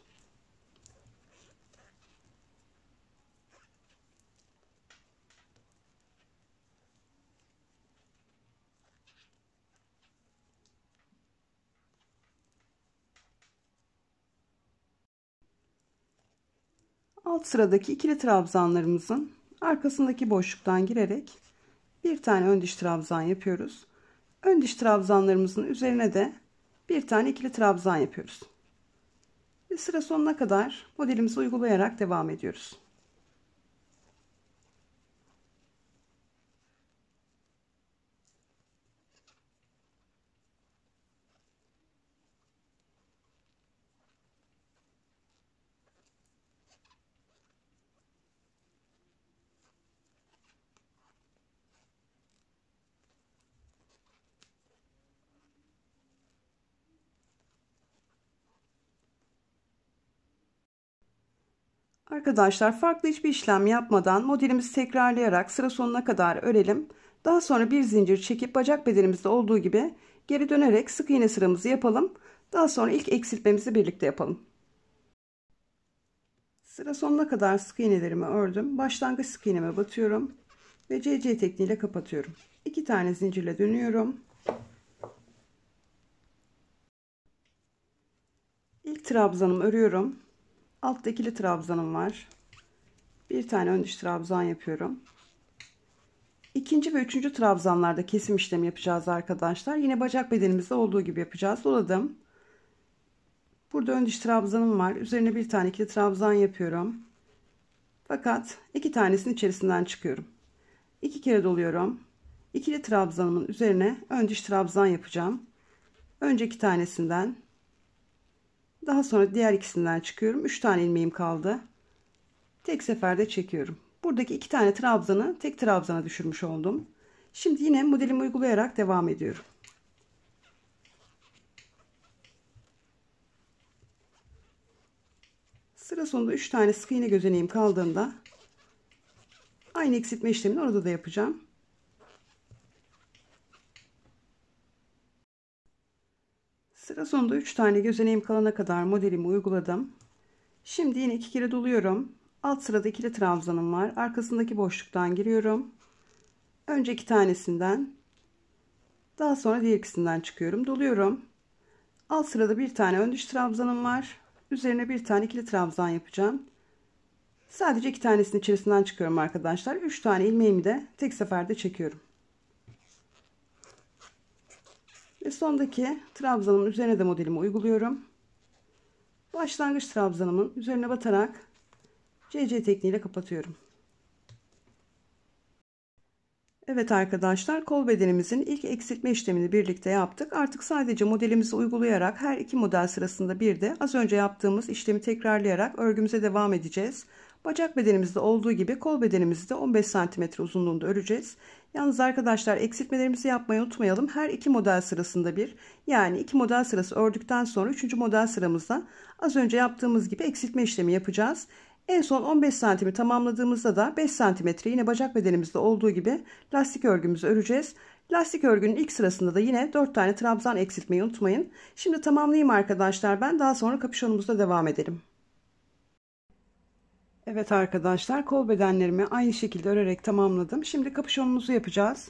Alt sıradaki ikili trabzanlarımızın arkasındaki boşluktan girerek bir tane ön diş trabzan yapıyoruz. Ön diş trabzanlarımızın üzerine de bir tane ikili trabzan yapıyoruz. Ve sıra sonuna kadar modelimizi uygulayarak devam ediyoruz. Arkadaşlar, farklı hiçbir işlem yapmadan modelimizi tekrarlayarak sıra sonuna kadar örelim. Daha sonra bir zincir çekip bacak bedenimizde olduğu gibi geri dönerek sık iğne sıramızı yapalım. Daha sonra ilk eksiltmemizi birlikte yapalım. Sıra sonuna kadar sık iğnelerimi ördüm. Başlangıç sık iğneme batıyorum ve CC tekniğiyle kapatıyorum. 2 tane zincirle dönüyorum. İlk trabzanımı örüyorum. Altta ikili trabzanım var. Bir tane ön diş trabzan yapıyorum. İkinci ve üçüncü trabzanlarda kesim işlemi yapacağız arkadaşlar. Yine bacak bedenimizde olduğu gibi yapacağız. Doladım. Burada ön diş trabzanım var. Üzerine bir tane ikili trabzan yapıyorum. Fakat iki tanesinin içerisinden çıkıyorum. İki kere doluyorum. İkili trabzanımın üzerine ön diş trabzan yapacağım. Önce iki tanesinden, daha sonra diğer ikisinden çıkıyorum. 3 tane ilmeğim kaldı. Tek seferde çekiyorum. Buradaki iki tane trabzanı tek trabzana düşürmüş oldum. Şimdi yine modelimi uygulayarak devam ediyorum. Sıra sonunda 3 tane sık iğne gözeneğim kaldığında aynı eksiltme işlemini orada da yapacağım. Sıra sonunda 3 tane gözeneğim kalana kadar modelimi uyguladım. Şimdi yine iki kere doluyorum. Alt sırada ikili trabzanım var. Arkasındaki boşluktan giriyorum. Önce iki tanesinden, daha sonra diğer ikisinden çıkıyorum. Doluyorum. Alt sırada bir tane ön diş trabzanım var. Üzerine bir tane ikili trabzan yapacağım. Sadece iki tanesinin içerisinden çıkıyorum arkadaşlar. 3 tane ilmeğimi de tek seferde çekiyorum. Ve sondaki trabzanımın üzerine de modelimi uyguluyorum. Başlangıç trabzanımın üzerine batarak CC tekniğiyle kapatıyorum. Evet arkadaşlar, kol bedenimizin ilk eksiltme işlemini birlikte yaptık. Artık sadece modelimizi uygulayarak her iki model sırasında bir de az önce yaptığımız işlemi tekrarlayarak örgümüze devam edeceğiz. Bacak bedenimizde olduğu gibi kol bedenimizde 15 cm uzunluğunda öreceğiz. Yalnız arkadaşlar, eksiltmelerimizi yapmayı unutmayalım. Her iki model sırasında bir, yani iki model sırası ördükten sonra üçüncü model sıramızda az önce yaptığımız gibi eksiltme işlemi yapacağız. En son 15 santimi tamamladığımızda da 5 santimetre yine bacak bedenimizde olduğu gibi lastik örgümüzü öreceğiz. Lastik örgünün ilk sırasında da yine 4 tane trabzan eksiltmeyi unutmayın. Şimdi tamamlayayım arkadaşlar, ben daha sonra kapüşonumuzda devam edelim. Evet arkadaşlar, kol bedenlerimi aynı şekilde örerek tamamladım. Şimdi kapüşonumuzu yapacağız.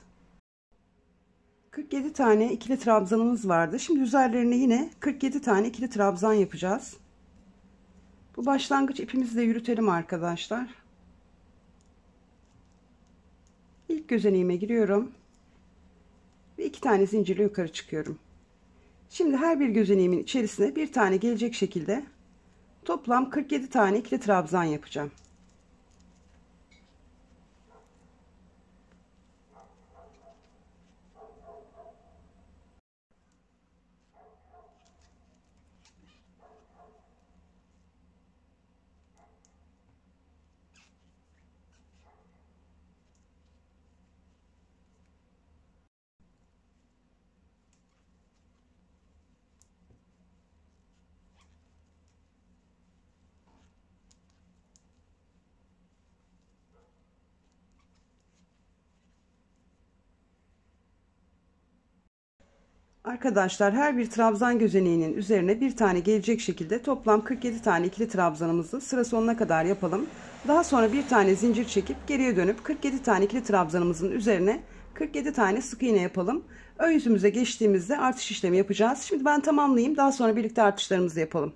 47 tane ikili trabzanımız vardı. Şimdi üzerlerine yine 47 tane ikili trabzan yapacağız. Bu başlangıç ipimizi de yürütelim arkadaşlar. İlk gözeneğime giriyorum ve 2 tane zincirle yukarı çıkıyorum. Şimdi her bir gözeneğimin içerisine bir tane gelecek şekilde toplam 47 tane ikili trabzan yapacağım. Arkadaşlar, her bir trabzan gözeneğinin üzerine bir tane gelecek şekilde toplam 47 tane ikili trabzanımızı sıra sonuna kadar yapalım. Daha sonra bir tane zincir çekip geriye dönüp 47 tane ikili trabzanımızın üzerine 47 tane sık iğne yapalım. Ön yüzümüze geçtiğimizde artış işlemi yapacağız. Şimdi ben tamamlayayım, daha sonra birlikte artışlarımızı yapalım.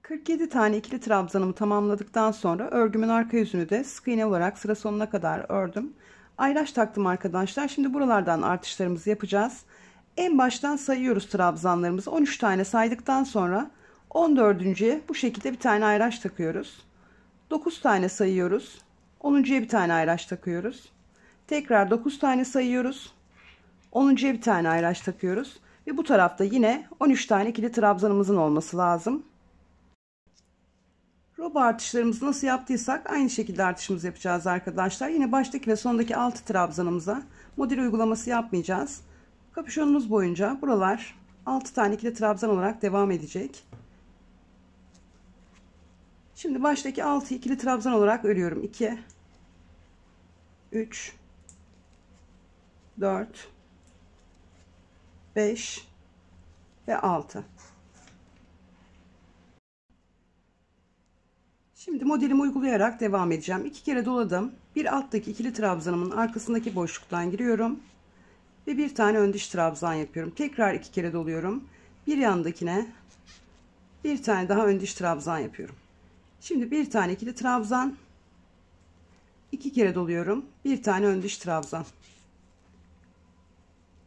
47 tane ikili trabzanımı tamamladıktan sonra örgümün arka yüzünü de sık iğne olarak sıra sonuna kadar ördüm. Ayraç taktım arkadaşlar. Şimdi buralardan artışlarımızı yapacağız. En baştan sayıyoruz trabzanlarımızı. 13 tane saydıktan sonra 14.'ye bu şekilde bir tane ayraç takıyoruz. 9 tane sayıyoruz. 10.'ya bir tane ayraç takıyoruz. Tekrar 9 tane sayıyoruz. 10.'ya bir tane ayraç takıyoruz. Ve bu tarafta yine 13 tane ikili trabzanımızın olması lazım. Roba artışlarımızı nasıl yaptıysak aynı şekilde artışımızı yapacağız arkadaşlar. Yine baştaki ve sondaki 6 trabzanımıza model uygulaması yapmayacağız. Kapüşonumuz boyunca buralar 6 tane ikili trabzan olarak devam edecek. Şimdi baştaki 6 ikili trabzan olarak örüyorum. 2, 3, 4, 5 ve 6. Şimdi modelimi uygulayarak devam edeceğim. 2 kere doladım. Bir alttaki ikili trabzanımın arkasındaki boşluktan giriyorum. Ve bir tane ön diş trabzan yapıyorum. Tekrar 2 kere doluyorum. Bir yandakine bir tane daha ön diş trabzan yapıyorum. Şimdi bir tane ikili trabzan, 2 kere doluyorum. Bir tane ön diş trabzan.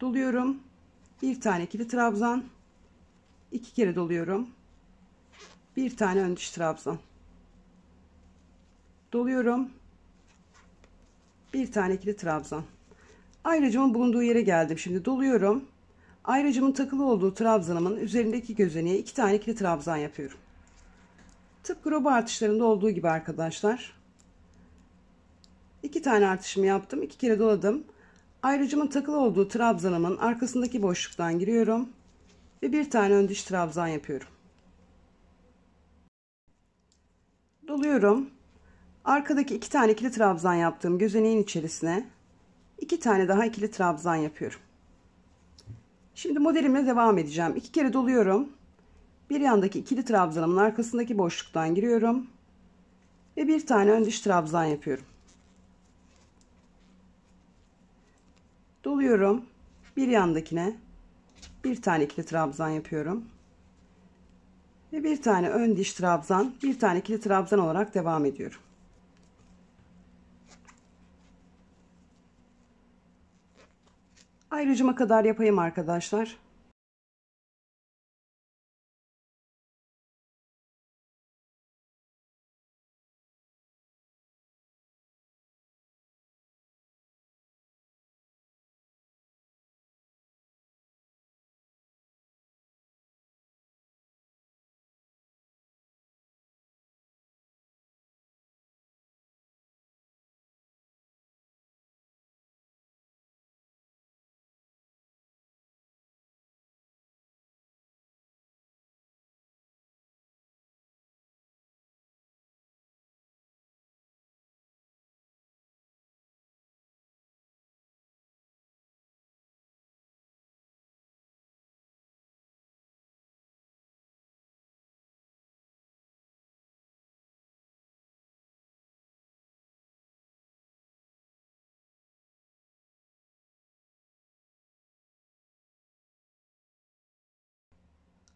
Doluyorum. Bir tane ikili trabzan, 2 kere doluyorum. Bir tane ön diş trabzan. Doluyorum. Bir tane ikili trabzan. Ayracımın bulunduğu yere geldim. Şimdi doluyorum. Ayracımın takılı olduğu trabzanımın üzerindeki gözeneğe 2 tane ikili trabzan yapıyorum. Tıpkı roba artışlarında olduğu gibi arkadaşlar. 2 tane artışımı yaptım. 2 kere doladım. Ayracımın takılı olduğu trabzanımın arkasındaki boşluktan giriyorum. Ve bir tane ön diş trabzan yapıyorum. Doluyorum. Arkadaki 2 tane ikili trabzan yaptığım gözeneğin içerisine 2 tane daha ikili trabzan yapıyorum. Şimdi modelimle devam edeceğim. 2 kere doluyorum. Bir yandaki ikili trabzanımın arkasındaki boşluktan giriyorum. Ve bir tane ön diş trabzan yapıyorum. Doluyorum. Bir yandakine bir tane ikili trabzan yapıyorum. Ve bir tane ön diş trabzan, bir tane ikili trabzan olarak devam ediyorum. Ayrıcıma kadar yapayım arkadaşlar.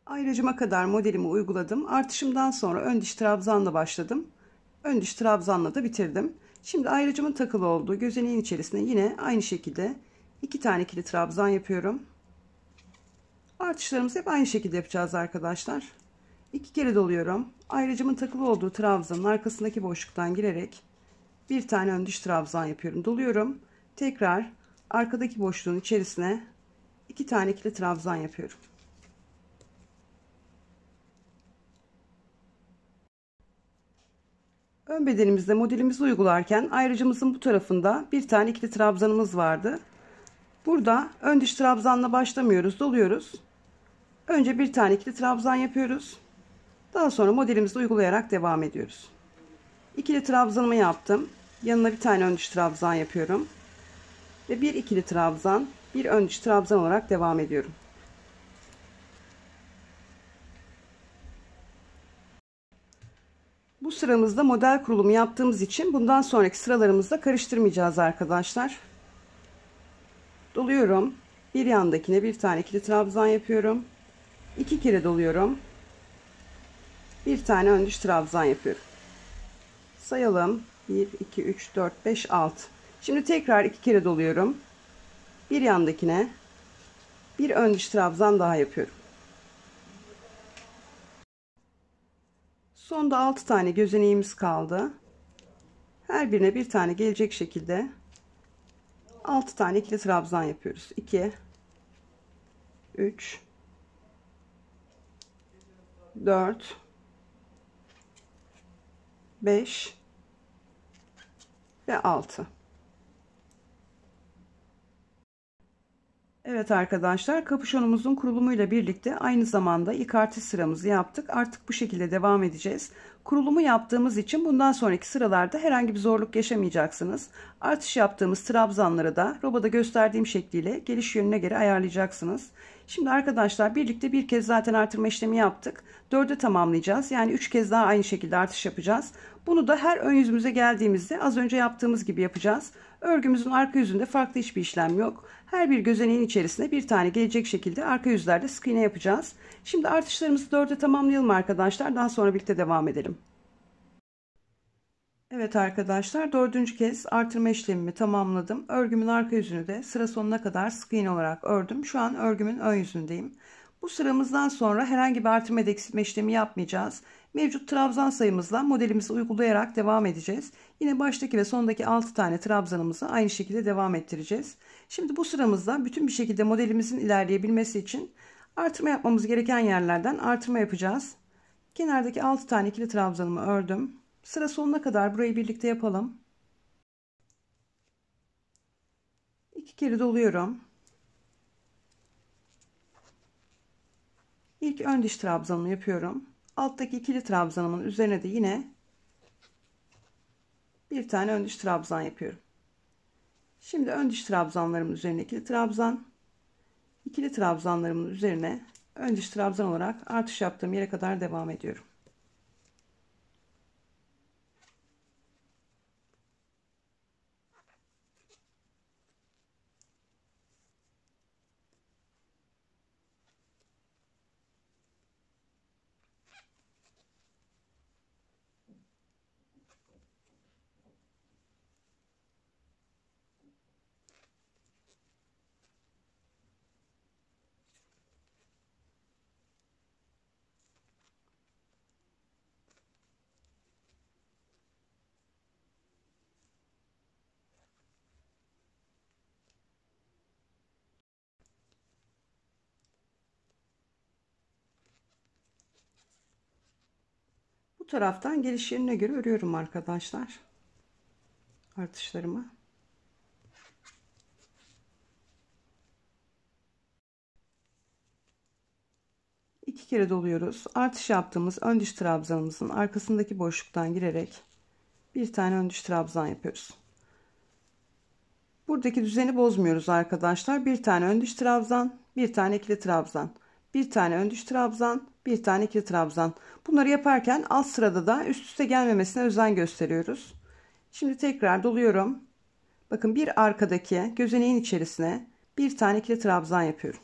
Ayracıma kadar modelimi uyguladım. Artışımdan sonra ön diş trabzanla başladım. Ön diş trabzanla da bitirdim. Şimdi ayracımın takılı olduğu gözeneğin içerisine yine aynı şekilde 2 tane ikili trabzan yapıyorum. Artışlarımızı hep aynı şekilde yapacağız arkadaşlar. 2 kere doluyorum. Ayracımın takılı olduğu trabzanın arkasındaki boşluktan girerek bir tane ön diş trabzan yapıyorum. Doluyorum. Tekrar arkadaki boşluğun içerisine 2 tane ikili trabzan yapıyorum. Ön bedenimizde modelimizi uygularken ayracımızın bu tarafında bir tane ikili trabzanımız vardı. Burada ön diş trabzanla başlamıyoruz, doluyoruz. Önce bir tane ikili trabzan yapıyoruz. Daha sonra modelimizi uygulayarak devam ediyoruz. İkili trabzanımı yaptım. Yanına bir tane ön diş trabzan yapıyorum. Ve bir ikili trabzan, bir ön diş trabzan olarak devam ediyorum. Bu sıramızda model kurulumu yaptığımız için bundan sonraki sıralarımızda karıştırmayacağız arkadaşlar. Doluyorum. Bir yandakine bir tane ikili trabzan yapıyorum. 2 kere doluyorum. Bir tane ön diş trabzan yapıyorum. Sayalım. 1, 2, 3, 4, 5, 6. Şimdi tekrar 2 kere doluyorum. Bir yandakine bir ön diş trabzan daha yapıyorum. Sonda 6 tane gözeneğimiz kaldı. Her birine bir tane gelecek şekilde 6 tane ikili trabzan yapıyoruz. 2, 3, 4, 5 ve 6. Evet arkadaşlar, kapüşonumuzun kurulumuyla birlikte aynı zamanda ilk artış sıramızı yaptık. Artık bu şekilde devam edeceğiz. Kurulumu yaptığımız için bundan sonraki sıralarda herhangi bir zorluk yaşamayacaksınız. Artış yaptığımız trabzanları da roboda gösterdiğim şekliyle geliş yönüne göre ayarlayacaksınız. Şimdi arkadaşlar birlikte bir kez zaten artırma işlemi yaptık. 4'e tamamlayacağız. Yani 3 kez daha aynı şekilde artış yapacağız. Bunu da her ön yüzümüze geldiğimizde az önce yaptığımız gibi yapacağız. Örgümüzün arka yüzünde farklı hiçbir işlem yok. Her bir gözeneğin içerisine bir tane gelecek şekilde arka yüzlerde sık iğne yapacağız. Şimdi artışlarımızı 4'e tamamlayalım arkadaşlar. Daha sonra birlikte devam edelim. Evet arkadaşlar, dördüncü kez artırma işlemimi tamamladım. Örgümün arka yüzünü de sıra sonuna kadar sık iğne olarak ördüm. Şu an örgümün ön yüzündeyim. Bu sıramızdan sonra herhangi bir artırma ya da eksiltme işlemi yapmayacağız. Mevcut trabzan sayımızla modelimizi uygulayarak devam edeceğiz. Yine baştaki ve sondaki 6 tane trabzanımızı aynı şekilde devam ettireceğiz. Şimdi bu sıramızda bütün bir şekilde modelimizin ilerleyebilmesi için artırma yapmamız gereken yerlerden artırma yapacağız. Kenardaki 6 tane ikili trabzanımı ördüm. Sıra sonuna kadar burayı birlikte yapalım. 2 kere doluyorum. İlk ön diş trabzanımı yapıyorum. Alttaki ikili trabzanımın üzerine de yine bir tane ön diş trabzan yapıyorum. Şimdi ön diş trabzanlarımın üzerine ikili trabzan, ikili trabzanlarımın üzerine ön diş trabzan olarak artış yaptığım yere kadar devam ediyorum. Bu taraftan geliş yerine göre örüyorum arkadaşlar artışlarımı. İki kere doluyoruz. Artış yaptığımız ön diş trabzanımızın arkasındaki boşluktan girerek bir tane ön diş trabzan yapıyoruz. Buradaki düzeni bozmuyoruz arkadaşlar. Bir tane ön diş trabzan, bir tane ikili trabzan, bir tane ön diş trabzan, bir tane ikili trabzan. Bunları yaparken alt sırada da üst üste gelmemesine özen gösteriyoruz. Şimdi tekrar doluyorum. Bakın bir arkadaki gözeneğin içerisine bir tane ikili trabzan yapıyorum.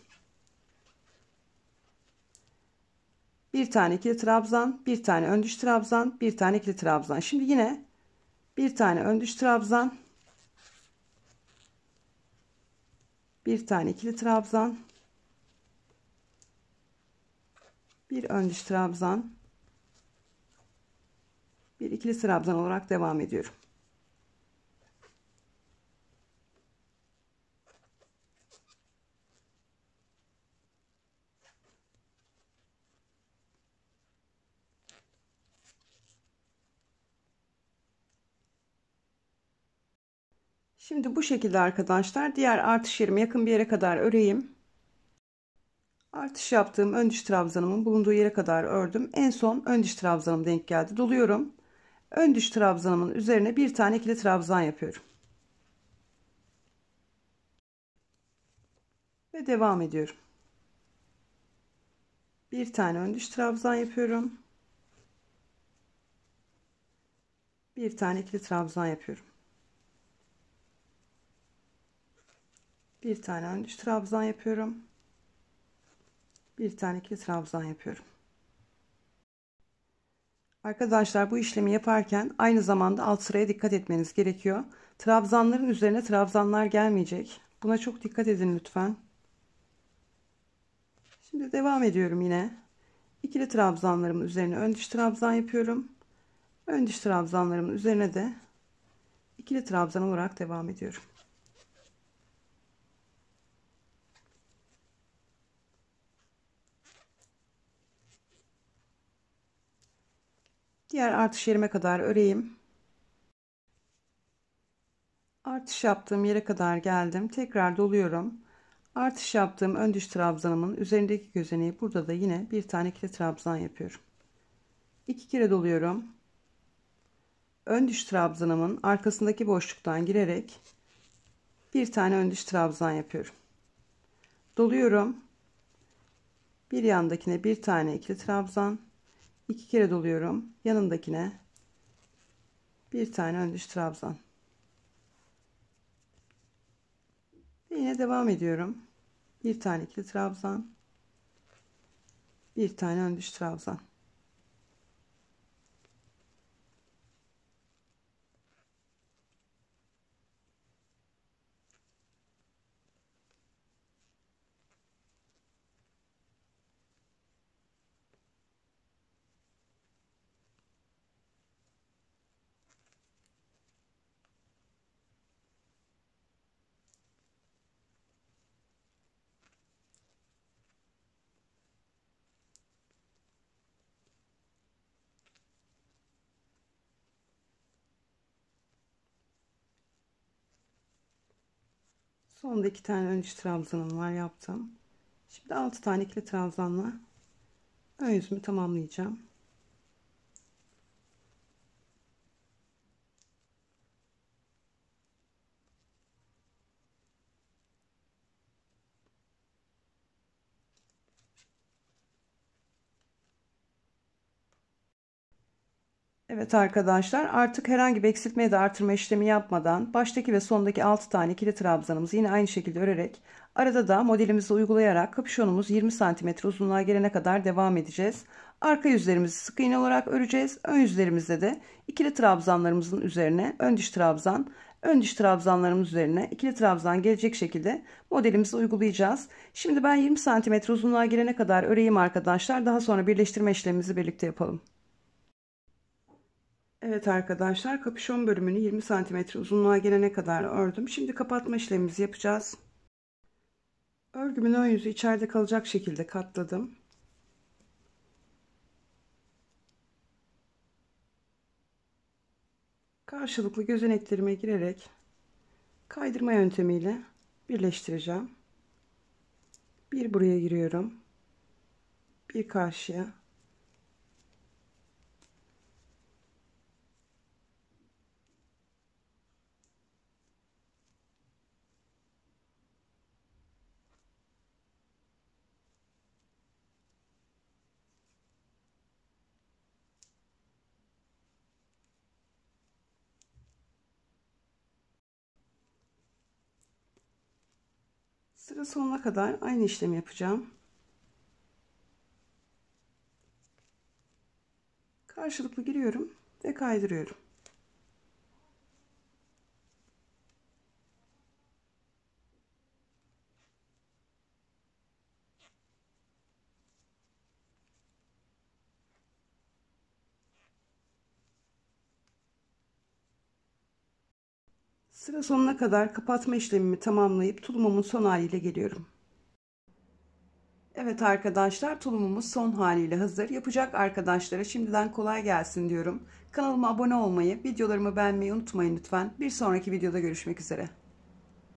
Bir tane ikili trabzan, bir tane ön düş trabzan, bir tane ikili trabzan. Şimdi yine bir tane ön düş trabzan, bir tane ikili trabzan, bir ön düş trabzan, bir ikili trabzan olarak devam ediyorum. Şimdi bu şekilde arkadaşlar diğer artış yerime yakın bir yere kadar öreyim. Artış yaptığım ön diş trabzanımın bulunduğu yere kadar ördüm. En son ön diş trabzanım denk geldi. Doluyorum. Ön diş trabzanımın üzerine bir tane ikili trabzan yapıyorum. Ve devam ediyorum. Bir tane ön diş trabzan yapıyorum. Bir tane ikili trabzan yapıyorum. Bir tane ön diş trabzan yapıyorum. Bir tane ikili trabzan yapıyorum. Arkadaşlar bu işlemi yaparken aynı zamanda alt sıraya dikkat etmeniz gerekiyor. Trabzanların üzerine trabzanlar gelmeyecek. Buna çok dikkat edin lütfen. Şimdi devam ediyorum yine. İkili trabzanlarımın üzerine ön diş trabzan yapıyorum. Ön diş trabzanlarımın üzerine de ikili trabzan olarak devam ediyorum. Diğer artış yerime kadar öreyim. Artış yaptığım yere kadar geldim. Tekrar doluyorum. Artış yaptığım ön diş trabzanımın üzerindeki gözeneği burada da yine bir tane ikili trabzan yapıyorum. 2 kere doluyorum. Ön diş trabzanımın arkasındaki boşluktan girerek bir tane ön diş trabzan yapıyorum. Doluyorum. Bir yandakine bir tane ikili trabzan. 2 kere doluyorum. Yanındakine bir tane ön diş trabzan. Ve yine devam ediyorum. Bir tane ikili trabzan. Bir tane ön diş trabzan. Sonda 2 tane ön diş trabzanım var yaptım. Şimdi 6 tane ikili trabzanla ön yüzümü tamamlayacağım. Evet arkadaşlar artık herhangi bir eksiltme ya da artırma işlemi yapmadan baştaki ve sondaki 6 tane ikili trabzanımızı yine aynı şekilde örerek arada da modelimizi uygulayarak kapüşonumuz 20 santimetre uzunluğa gelene kadar devam edeceğiz. Arka yüzlerimizi sık iğne olarak öreceğiz. Ön yüzlerimizde de ikili trabzanlarımızın üzerine ön diş trabzan, ön diş trabzanlarımız üzerine ikili trabzan gelecek şekilde modelimizi uygulayacağız. Şimdi ben 20 santimetre uzunluğa gelene kadar öreyim arkadaşlar. Daha sonra birleştirme işlemimizi birlikte yapalım. Evet arkadaşlar kapüşon bölümünü 20 santimetre uzunluğa gelene kadar ördüm. Şimdi kapatma işlemimizi yapacağız. Örgümün ön yüzü içeride kalacak şekilde katladım. Karşılıklı gözeneklerime girerek kaydırma yöntemiyle birleştireceğim. Bir buraya giriyorum. Bir karşıya. Sıra sonuna kadar aynı işlemi yapacağım. Karşılıklı giriyorum ve kaydırıyorum. Sıra sonuna kadar kapatma işlemimi tamamlayıp tulumumun son haliyle geliyorum. Evet arkadaşlar, tulumumuz son haliyle hazır. Yapacak arkadaşlara şimdiden kolay gelsin diyorum. Kanalıma abone olmayı, videolarımı beğenmeyi unutmayın lütfen. Bir sonraki videoda görüşmek üzere.